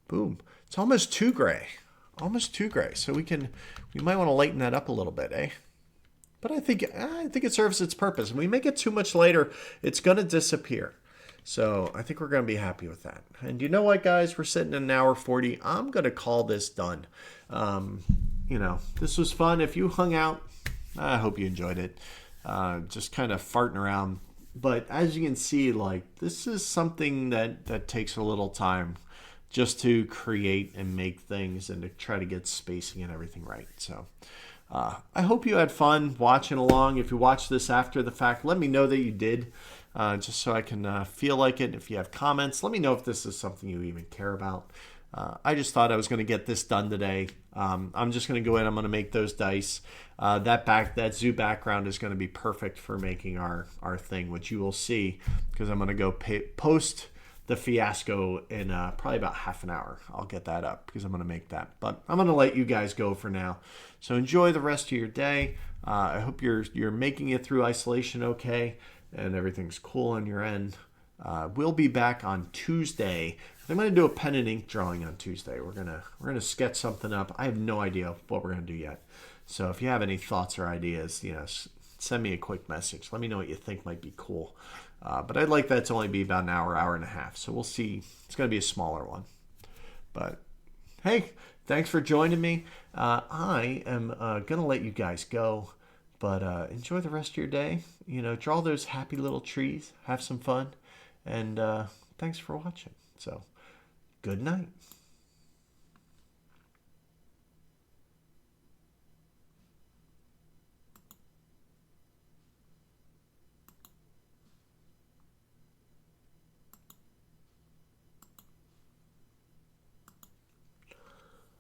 Boom. It's almost too gray. Almost too gray. So we might want to lighten that up a little bit, eh? But I think it serves its purpose. When we make it too much lighter, it's going to disappear. So I think we're going to be happy with that. And you know what, guys? We're sitting at an hour 40. I'm going to call this done. You know, this was fun. If you hung out, I hope you enjoyed it. Just kind of farting around. But as you can see, like, this is something that takes a little time just to create and make things and to try to get spacing and everything right. So I hope you had fun watching along. If you watched this after the fact, let me know that you did. Just so I can feel like it. If you have comments, let me know if this is something you even care about. I just thought I was going to get this done today. I'm just going to go in. I'm going to make those dice. That zoo background is going to be perfect for making our thing, which you will see because I'm going to go post the Fiasco in probably about half an hour. I'll get that up because I'm going to make that. But I'm going to let you guys go for now. So enjoy the rest of your day. I hope you're making it through isolation okay and everything's cool on your end. We'll be back on Tuesday. I'm going to do a pen and ink drawing on Tuesday. We're gonna sketch something up. I have no idea what we're going to do yet. So if you have any thoughts or ideas, send me a quick message. Let me know what you think might be cool. But I'd like that to only be about an hour and a half. So we'll see. It's going to be a smaller one. But hey, thanks for joining me. I am going to let you guys go. But enjoy the rest of your day. Draw those happy little trees. Have some fun. And thanks for watching. So good night.